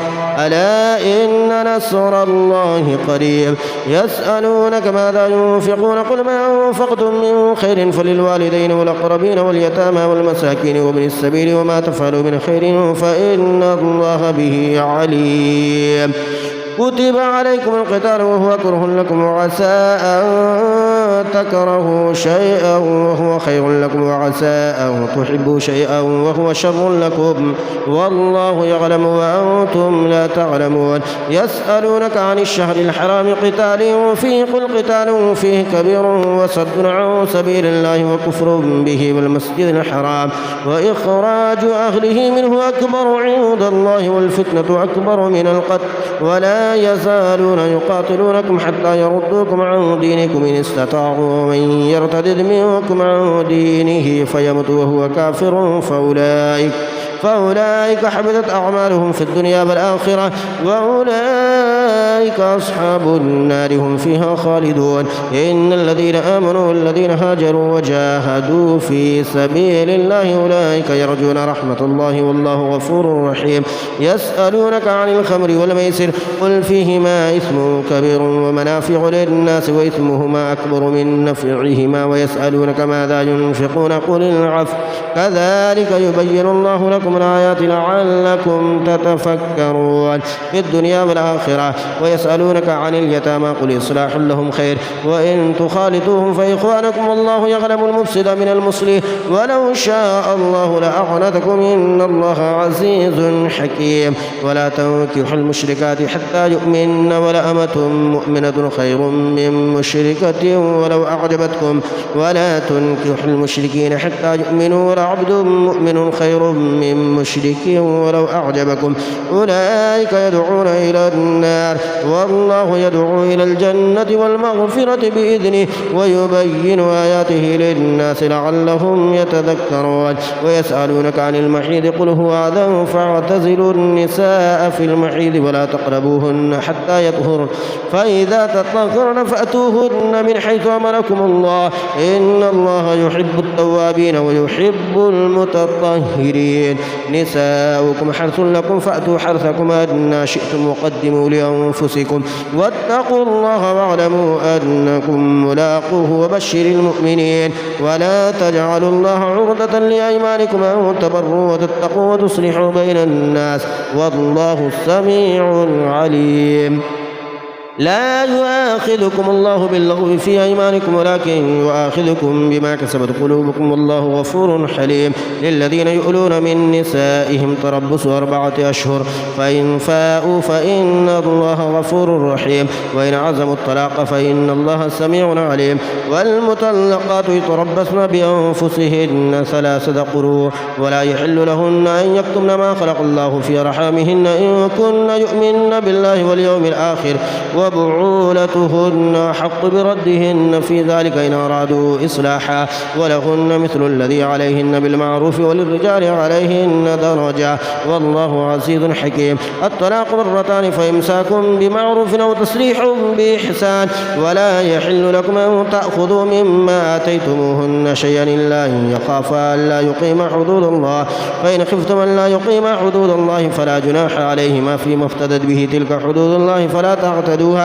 ألا إن نصر الله قريب. يسألونك ماذا ينفقون قل ما أنفقتم من خير فللوالدين والأقربين واليتامى والمساكين وابن السبيل وما تفعلوا من خير فإن الله به عليم. كتب عليكم القتال وهو كره لكم وعسى أن تكرهوا شيئا وهو خير لكم وعسى أن تحبوا شيئا وهو شر لكم والله يعلم وأنتم لا تعلمون. يسألونك عن الشهر الحرام قتال فيه قل قتال فيه كبير وصد عن سبيل الله وكفر به والمسجد الحرام وإخراج أهله منه أكبر عند الله والفتنة أكبر من القتل ولا يزالون يقاتلونكم حتى يردوكم عن دينكم إن استطاعوا ومن يرتد منكم عن دينه فيمت وهو كافر فأولئك حبطت أعمالهم في الدنيا والآخرة وأولئك أصحاب النار هم فيها خالدون. إن الذين آمنوا والذين هاجروا وجاهدوا في سبيل الله أولئك يرجون رحمة الله والله غفور رحيم. يسألونك عن الخمر والميسر قل فيهما إثم كبير ومنافع للناس وإثمهما أكبر من نفعهما ويسألونك ماذا ينفقون قل العفو كذلك يبين الله لكم الآيات لعلكم تتفكرون في الدنيا والآخرة. ويسألونك عن اليتامى قل إصلاح لهم خير وإن تخالطوهم فإخوانكم والله يعلم المفسد من المصلح ولو شاء الله لأعنتكم إن الله عزيز حكيم. ولا تنكحوا المشركات حتى يؤمن ولأمة مؤمنة خير من مشركة ولو أعجبتكم ولا تنكحوا المشركين حتى يؤمنوا ولعبد مؤمن خير من مشرك ولو أعجبكم أولئك يدعون إلى النار والله يدعو إلى الجنة والمغفرة بإذنه ويبين آياته للناس لعلهم يتذكرون. ويسألونك عن المحيض قل هو أذى فاعتزلوا النساء في المحيض ولا تقربوهن حتى يطهرن فإذا تطهرن فأتوهن من حيث أمركم الله إن الله يحب التوابين ويحب المتطهرين. نساؤكم حرث لكم فأتوا حرثكم أن شئتم وقدموا لأنفسكم واتقوا الله واعلموا أنكم ملاقوه وبشر المؤمنين. ولا تجعلوا الله عرضة لأيمانكم أن تبروا وتتقوا وتصلحوا بين الناس والله سميع عليم. لا يؤاخذكم الله باللغو في أيمانكم ولكن يؤاخذكم بما كسبت قلوبكم والله غفور حليم. للذين يؤلون من نسائهم تربص 4 أشهر فإن فاءوا فإن الله غفور رحيم وإن عزموا الطلاق فإن الله سميع عليم. والمطلقات يتربصن بأنفسهن 3 قروء ولا يحل لهن أن يكتمن ما خلق الله في أرحامهن إن كن يؤمن بالله واليوم الآخر وبعولتهن حق بردهن في ذلك إن أرادوا إصلاحا ولهن مثل الذي عليهن بالمعروف وللرجال عليهن درجة والله عزيز حكيم. الطلاق 2 فإمساك بمعروف أو تسريح بإحسان ولا يحل لكم أن تأخذوا مما آتيتموهن شيئا إلا أن يخافا ألا يقيم حدود الله فإن خفتم أن لا يقيم حدود الله فلا جناح عليهما فيما افتدت به تلك حدود الله فلا تعتدوها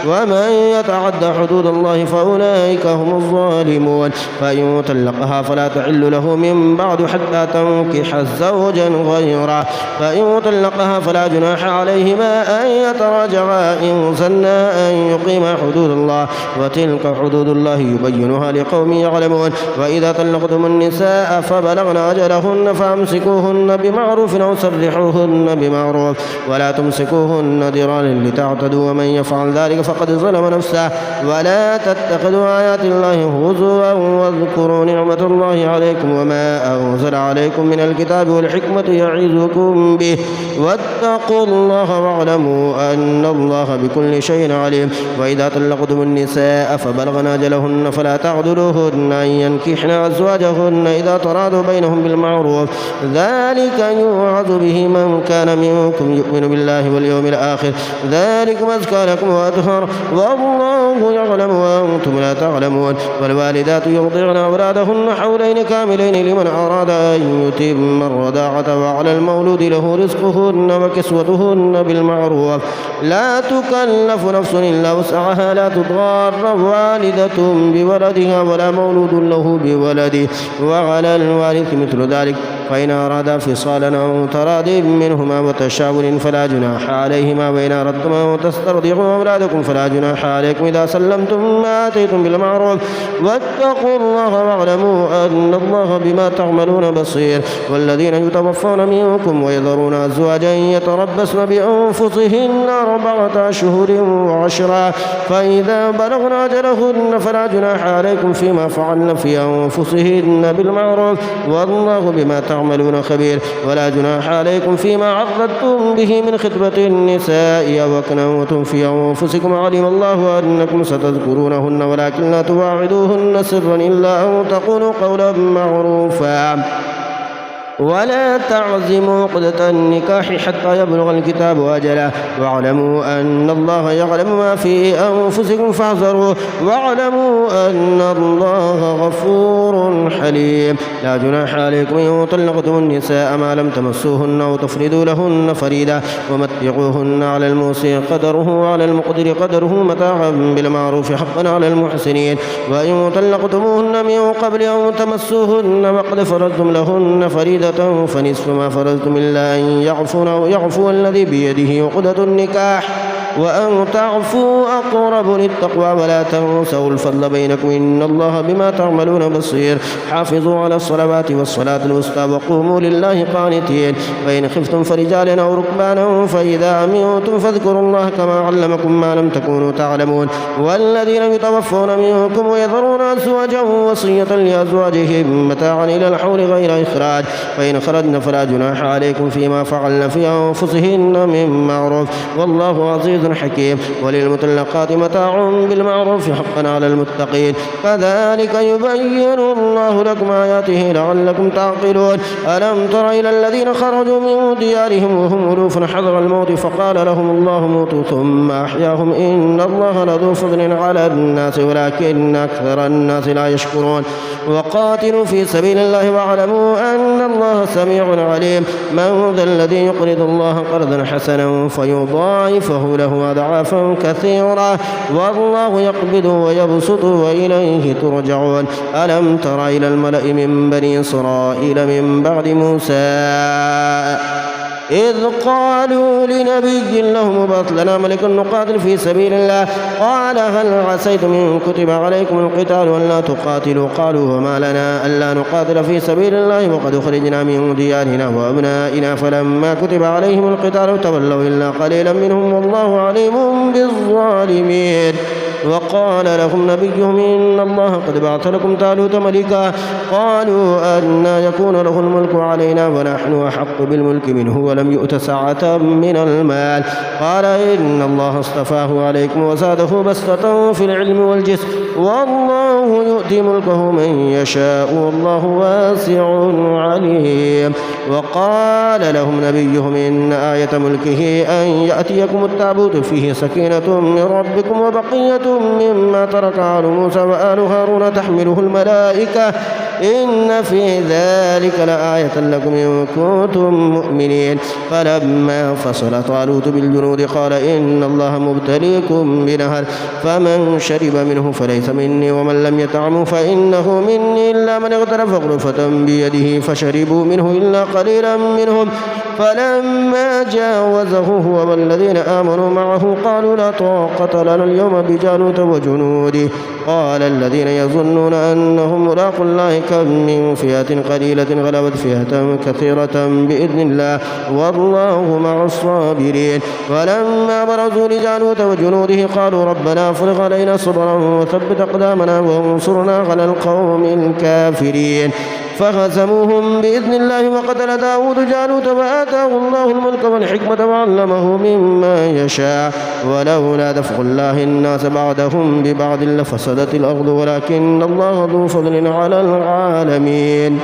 ومن يتعد حدود الله فأولئك هم الظالمون. فإن طلقها فلا تحل له من بعد حتى تنكح زوجا غيره فإن طلقها فلا جناح عليهما أن يتراجعا إن ظنا أن يقيما حدود الله وتلك حدود الله يبينها لقوم يعلمون. وإذا طلقتم النساء فبلغن أجلهن فأمسكوهن بمعروف أو سرحوهن بمعروف ولا تمسكوهن ضرارا لتعتدوا ومن يفعل ذلك فقد ظلم نفسه. ولا تتخذوا آيات الله هزوا واذكروا نعمة الله عليكم وما أنزل عليكم من الكتاب والحكمة يعظكم به واتقوا الله واعلموا أن الله بكل شيء عليم. وإذا طلقتم النساء فبلغن أجلهن فلا تعذروهن أن ينكحن أزواجهن إذا تراضوا بينهم بالمعروف ذلك يوعظ به من كان منكم يؤمن بالله واليوم الآخر ذلكم أزكى لكم وأطهر والله يعلم وأنتم لا تعلمون. والوالدات يرضعن أولادهن حولين كاملين لمن أراد أن يتم الرضاعة وعلى المولود له رزقهن وكسوتهن بالمعروف لا تكلف نفس إلا وسعها لا تضار والدة بولدها ولا مولود له بولده وعلى الوارث مثل ذلك فإن أرادا فصالا أو تراد منهما وتشاور فلا جناح عليهما، وإن أردتم أن تسترضعوا أولادكم فلا جناح عليكم إذا سلمتم ما آتيتم بالمعروف، واتقوا الله واعلموا أن الله بما تعملون بصير. والذين يتوفون منكم ويذرون أزواجا يتربصن بأنفسهن 4 أشهر و10، فإذا بلغن أجلهن فلا جناح عليكم فيما فعلن في أنفسهن بالمعروف، والله بما تعملون خبير. ولا جناح عليكم فيما عقدتم به من خطبة النساء أو أكننتم في أنفسكم، علم الله أنكم ستذكرونهن ولكن لا تواعدوهن سرا إلا أن تقولوا قولا معروفا. ولا تعزموا عقدة النكاح حتى يبلغ الكتاب أجله، واعلموا أن الله يعلم ما في أنفسكم فاحذروه، واعلموا أن الله غفور حليم. لا جناح عليكم إن طلقتم النساء ما لم تمسوهن أو تفردوا لهن فريدا، ومتعوهن على الموسع قدره وعلى المقدر قدره متاعا بالمعروف حقا على المحسنين. وإن طلقتموهن من قبل أن تمسوهن وقد فرضتم لهن فريدا فنصف ما فرضتم إلا أن يعفون أو يعفو الذي بيده عقدة النكاح، وأن تعفوا أقرب للتقوى. ولا تنسوا الفضل بينكم إن الله بما تعملون بصير. حافظوا على الصلوات والصلاة الوسطى وقوموا لله قانتين. وإن خفتم فرجالا أو ركبانا فإذا أمنتم فاذكروا الله كما علمكم ما لم تكونوا تعلمون. والذين يتوفون منكم ويذرون أزواجا وصية لأزواجهم متاعا إلى الحول غير إخراج، فإن خرجن فلا جناح عليكم فيما فعلن في أنفسهن من معروف، والله عزيز حكيم. وللمطلقات متاع بالمعروف حقا على المتقين. كذلك يبين الله لكم آياته لعلكم تعقلون. ألم تر إلى الذين خرجوا من ديارهم وهم ألوف حذر الموت فقال لهم الله موتوا ثم أحياهم إن الله لذو فضل على الناس ولكن أكثر الناس لا يشكرون. وقاتلوا في سبيل الله واعلموا أن الله سميع عليم. من ذا الذي يقرض الله قرضا حسنا فيضاعفه له أضعافا كثيرة، والله يقبض ويبسط وإليه ترجعون. ألم تر إلى الملأ من بني إسرائيل من بعد موسى إذ قالوا لنبي له ابعث لنا ملكا نقاتل في سبيل الله، قال هل عسيتم إن كتب عليكم القتال ألا تقاتلوا؟ قالوا وما لنا ألا نقاتل في سبيل الله وقد خرجنا من ديارنا وأبنائنا، فلما كتب عليهم القتال تولوا إلا قليلا منهم والله عليم بالظالمين. وقال لهم نبيهم إن الله قد بعث لكم طالوت ملكا، قالوا أنى يكون له الملك علينا ونحن أحق بالملك منه ولم يؤت سعة من المال، قال إن الله اصطفاه عليكم وزاده بسطة في العلم والجسم، والله يؤتي ملكه من يشاء والله واسع عليم. وقال لهم نبيهم إن آية ملكه أن يأتيكم التابوت فيه سكينة من ربكم وبقية مما ترك آل موسى وآل هارون تحمله الملائكة إن في ذلك لآية لكم إن كنتم مؤمنين. فلما فصل طالوت بالجنود قال إن الله مبتليكم بنهر فمن شرب منه فليس مني ومن لم يطعمه فإنه مني إلا من اغترف غرفة بيده فشربوا منه إلا قليلا منهم. فلما جاوزه هو والذين آمنوا معه قالوا لا طاقة لنا اليوم بجالوت وجنوده. قال الذين يظنون أنهم ملاقو الله كم من فئة قليلة غلبت فئة كثيرة بإذن الله والله مع الصابرين. ولما برزوا لجالوت وجنوده قالوا ربنا افرغ علينا صبرا وثبت أقدامنا وانصرنا على القوم الكافرين. فهزموهم بإذن الله وقتل داود جالوت وآتاه الله الملك والحكمة وعلمه مما يشاء ولولا دفع الله الناس بعدهم ببعض لفسدت الأرض ولكن الله ذو فضل على العالمين.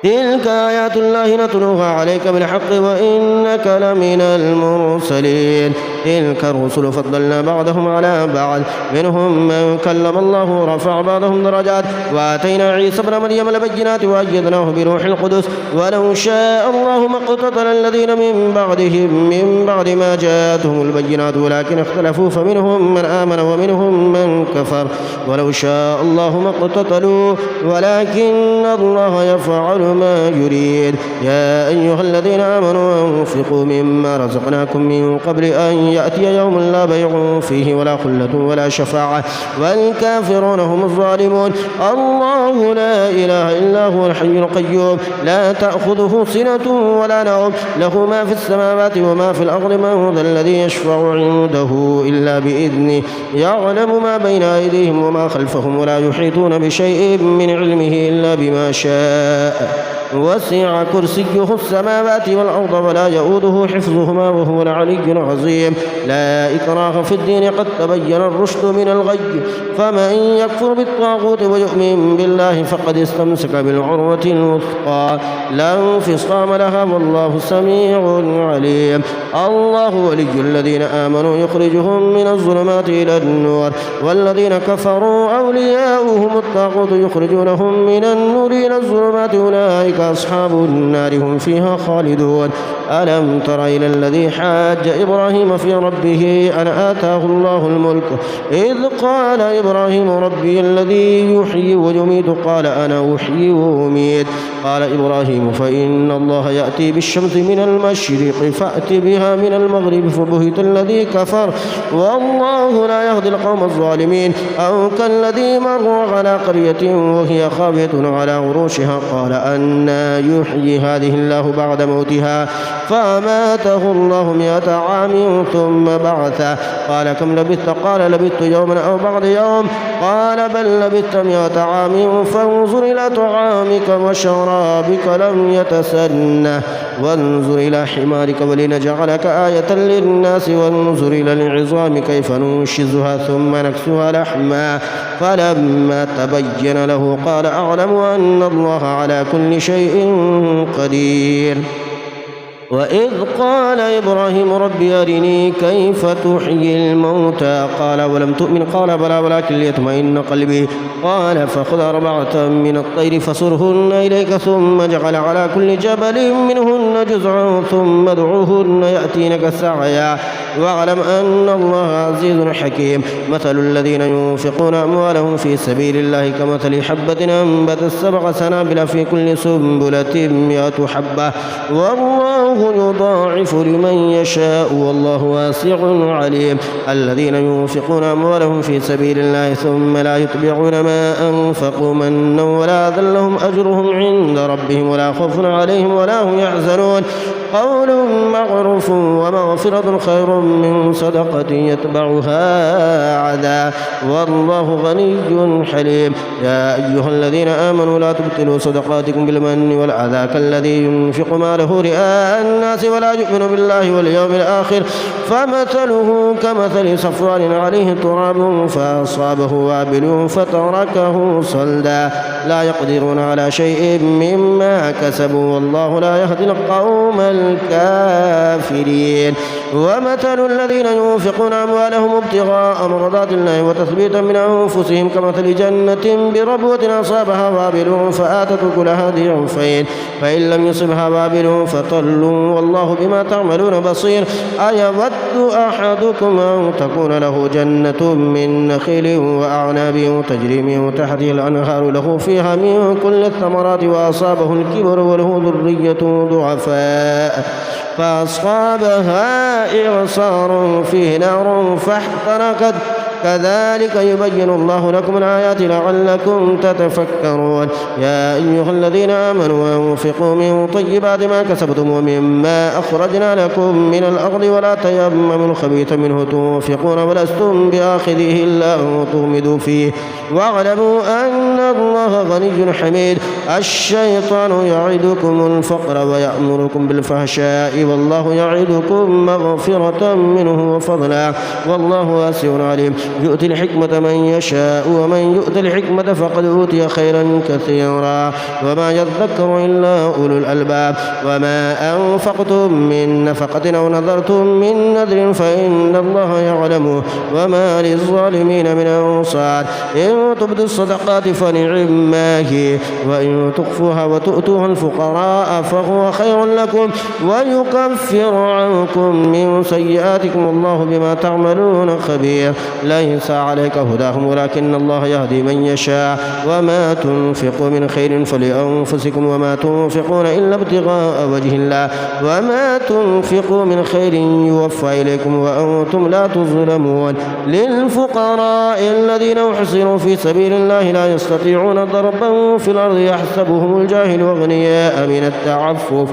تلك آيات الله نتلوها عليك بالحق وإنك لمن المرسلين. تلك الرسل فضلنا بعضهم على بعض منهم من كلم الله ورفع بعضهم درجات وآتينا عيسى ابن مريم البينات وأيدناه بروح القدس ولو شاء الله ما اقتتل الذين من بعدهم من بعد ما جاءتهم البينات ولكن اختلفوا فمنهم من آمن ومنهم من كفر ولو شاء الله ما اقتتلوا ولكن الله يفعل ما يريد. يا أيها الذين آمنوا أنفقوا مما رزقناكم من قبل أن يأتي يوم لا بيع فيه ولا خلة ولا شفاعة والكافرون هم الظالمون. الله لا إله إلا هو الحي القيوم لا تأخذه سنة ولا نوم له ما في السماوات وما في الأرض من ذا الذي يشفع عنده إلا بإذنه يعلم ما بين أيديهم وما خلفهم ولا يحيطون بشيء من علمه إلا بما شاء وسع كرسيه السماوات والأرض ولا يؤوده حفظهما وهو العلي العظيم. لا إكراه في الدين قد تبين الرشد من الغي فمن يكفر بالطاغوت ويؤمن بالله فقد استمسك بالعروة الوثقى لا انفصام لها والله سميع عليم. الله ولي الذين آمنوا يخرجهم من الظلمات إلى النور والذين كفروا أولياؤهم الطاغوت يخرجونهم من النور إلى الظلمات أولئك أصحاب النار هم فيها خالدون. ألم تر إلى الذي حاج إبراهيم في ربه أن آتاه الله الملك إذ قال إبراهيم ربي الذي يحيي ويميت قال أنا أحيي وأميت قال إبراهيم فإن الله يأتي بالشمس من المشرق فأت بها من المغرب فبهت الذي كفر والله لا يهدي القوم الظالمين. أو كالذي مر على قرية وهي خاوية على عروشها قال أنى يحيي هذه الله بعد موتها فأماته الله 100 عام ثم بعثه قال كم لبثت قال لبثت يوما أو بعض يوم قال بل لبثت 100 عام فانظر إلى طعامك وشرابك لم يتسنه وانظر إلى حمارك ولنجعلك آية للناس وانظر إلى العظام كيف ننشزها ثم نكسوها لحما فلما تبين له قال أعلم أن الله على كل شيء قدير. وإذ قال إبراهيم ربي أرني كيف تحيي الموتى قال ولم تؤمن قال بلى ولكن ليطمئن قلبي قال فخذ 4 من الطير فصرهن إليك ثم اجعل على كل جبل منهن جزعا ثم ادعوهن يأتينك سعيا واعلم أن الله عزيز حكيم. مثل الذين ينفقون أموالهم في سبيل الله كمثل حبة أنبتت 7 سنابل في كل سنبلة 100 حبة والله يضاعف لمن يشاء والله واسع عليم. الذين ينفقون أموالهم في سبيل الله ثم لا يتبعون ما أنفقوا منا ولا أذى لهم أجرهم عند ربهم ولا خوف عليهم ولا هم يحزنون. قول معروف ومغفرة خير من صدقة يتبعها عذاب والله غني حليم. يا أيها الذين آمنوا لا تبطلوا صدقاتكم بالمن والأذى كالذي ينفق ماله رئاء الناس ولا يؤمن بالله واليوم الآخر فمثله كمثل صفوان عليه تراب فأصابه وابل فتركه صلدا لا يقدرون على شيء مما كسبوا والله لا يهدي القوم الكافرين. ومثل الذين ينفقون أموالهم ابتغاء مرضات الله وتثبيتا من أنفسهم كمثل جنة بربوة أصابها وابل فآتت أكلها ضعفين فإن لم يصبها وابل فطل والله بما تعملون بصير. أيود أحدكم أن تكون له جنة من نخيل وأعناب تجري من تحته الأنهار له فيها من كل الثمرات وأصابه الكبر وله ذرية ضعفاء فأصابها إعصار فيه نار فاحترقت كذلك يبين الله لكم الآيات لعلكم تتفكرون. يا أيها الذين آمنوا أنفقوا من طيبات ما كسبتم ومما أخرجنا لكم من الأرض ولا تيمموا الخبيث منه تنفقون ولستم بآخذه إلا أن تغمضوا فيه واعلموا أن الله غني حميد. الشيطان يعدكم الفقر ويأمركم بالفحشاء والله يعدكم مغفرة منه وفضلا والله واسع عليم. يؤتي الحكمة من يشاء ومن يؤت الحكمة فقد أوتي خيرا كثيرا وما يذكر إلا أولو الألباب وما أنفقتم من نفقة أو نذرتم من نذر فإن الله يعلمه وما للظالمين من أنصار إن تبدوا الصدقات فنعما هي وإن تخفوها وتؤتوها الفقراء فهو خير لكم ويكفر عنكم من سيئاتكم والله بما تعملون خبير ليس عليك هداهم ولكن الله يهدي من يشاء وما تنفقوا من خير فلأنفسكم وما تنفقون إلا ابتغاء وجه الله وما تنفقوا من خير يوفى إليكم وأنتم لا تظلمون للفقراء الذين أحصروا في سبيل الله لا يستطيعون ضربا في الأرض يحسبهم الجاهل أغنياء من التعفف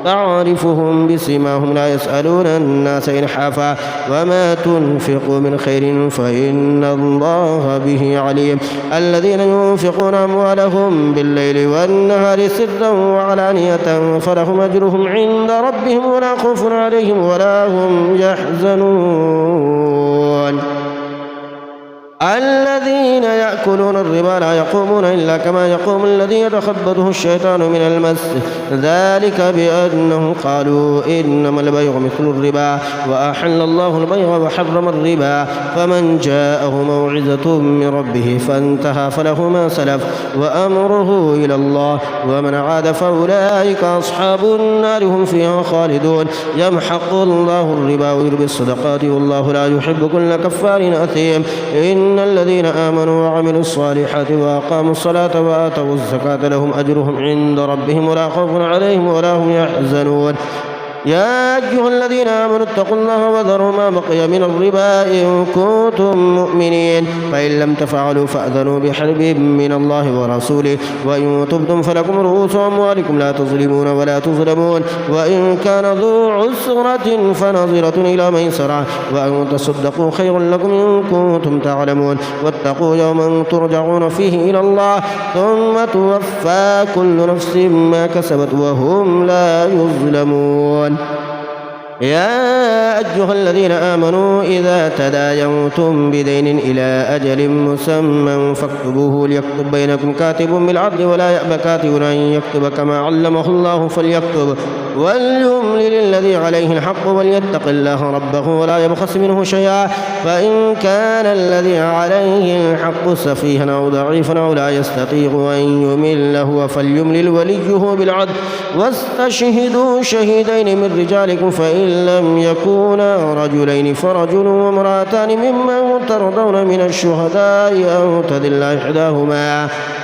تعرفهم بسيماهم لا يسألون الناس إلحافا وما تنفقوا من خير فإن الله به عليم الذين ينفقون أموالهم بالليل والنهار سرا وعلانية فلهم أجرهم عند ربهم ولا خوف عليهم ولا هم يحزنون الذين يأكلون الربا لا يقومون إلا كما يقوم الذي يتخبطه الشيطان من المس ذلك بأنهم قالوا إنما البيع مثل الربا وأحل الله البيع وحرم الربا فمن جاءه موعظة من ربه فانتهى فله ما سلف وأمره إلى الله ومن عاد فأولئك أصحاب النار هم فيها خالدون يمحق الله الربا ويربي الصدقات والله لا يحب كل كفار أثيم إن الذين آمنوا وعملوا الصالحات وأقاموا الصلاة وآتوا الزكاة لهم أجرهم عند ربهم ولا خوف عليهم ولا هم يحزنون يا أيها الذين آمنوا اتقوا الله وذروا ما بقي من الربا إن كنتم مؤمنين فإن لم تفعلوا فأذنوا بحرب من الله ورسوله وإن تبتم فلكم رؤوس أموالكم لا تظلمون ولا تظلمون وإن كان ذو عسرة فنظرة إلى ميسرة وأن تصدقوا خير لكم إن كنتم تعلمون واتقوا يوما ترجعون فيه إلى الله ثم توفى كل نفس ما كسبت وهم لا يظلمون يا أيها الذين آمنوا إذا تداينتم بدين إلى أجل مسمى فاكتبوه ليكتب بينكم كاتب بالعدل ولا يأبى كاتب أن يكتب كما علمه الله فليكتب وليملل الذي عليه الحق وليتق الله ربه ولا يبخس منه شيئا فإن كان الذي عليه الحق سفيها أو ضعيفا أو لا يستطيع أن يمل هو فليملل وليه بالعدل واستشهدوا شهيدين من رجالكم فإن لم يكونا رجلين فرجل وامرأتان ممن ترضون من الشهداء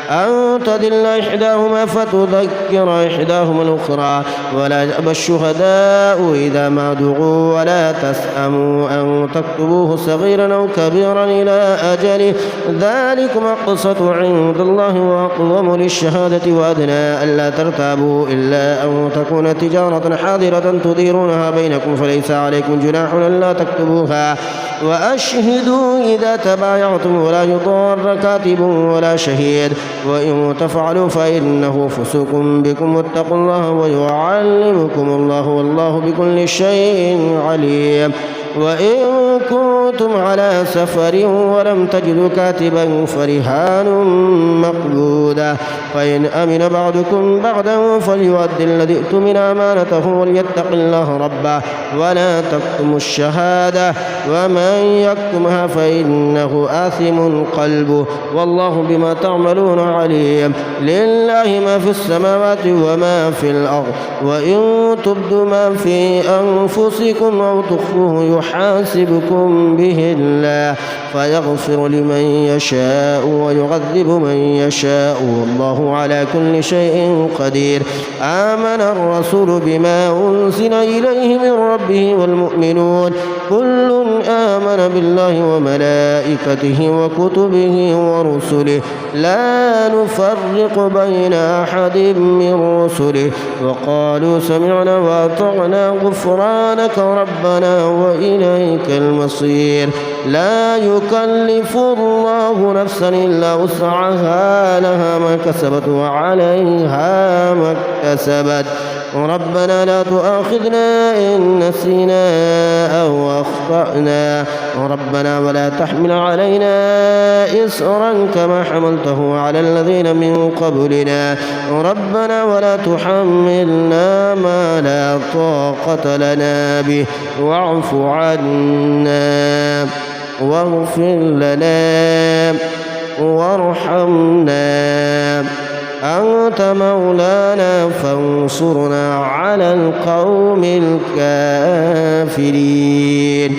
أن تدل إحداهما فتذكر إحداهما الأخرى ولا يأبى الشهداء إذا ما دعوا ولا تسأموا أن تكتبوه صغيرا أو كبيرا إلى أجله ذلكم أقسط عند الله وأقوم للشهادة وأدنى ألا ترتابوا إلا أن تكون تجارة حاضرة تديرونها بينكم فليس عليكم جناح ألا تكتبوها وأشهدوا إذا تبايعتم ولا يضار كاتب ولا شهيد وإن تفعلوا فإنه فسوق بكم واتقوا الله ويعلمكم الله والله بكل شيء عليم وإن كنتم على سفر ولم تجدوا كاتبا فرهان مقبوضة فإن أمن بعضكم بعدا فليؤدي الذي ائتمن أمانته وليتق الله ربه ولا تكتموا الشهادة ومن يكتمها فإنه آثم قلبه والله بما تعملون عليم لله ما في السماوات وما في الأرض وإن تبدوا ما في أنفسكم أو تخفوه يحاسبكم به الله فيغفر لمن يشاء ويعذب من يشاء والله على كل شيء قدير آمن الرسول بما أنزل إليه من ربه والمؤمنون كل آمن بالله وملائكته وكتبه ورسله لا نفرق بين أحد من رسله وقالوا سمعنا وأطعنا غفرانك ربنا وإليك المصير لا يكلف الله نفسا إلا وسعها لها ما كسبت وعليها ما اكتسبت ربنا لا تؤاخذنا إن نسينا أو أخطأنا ربنا ولا تحمل علينا إصرا كما حملته على الذين من قبلنا ربنا ولا تحملنا ما لا طاقة لنا به واعف عنا واغفر لنا وارحمنا أنت مولانا فانصرنا على القوم الكافرين.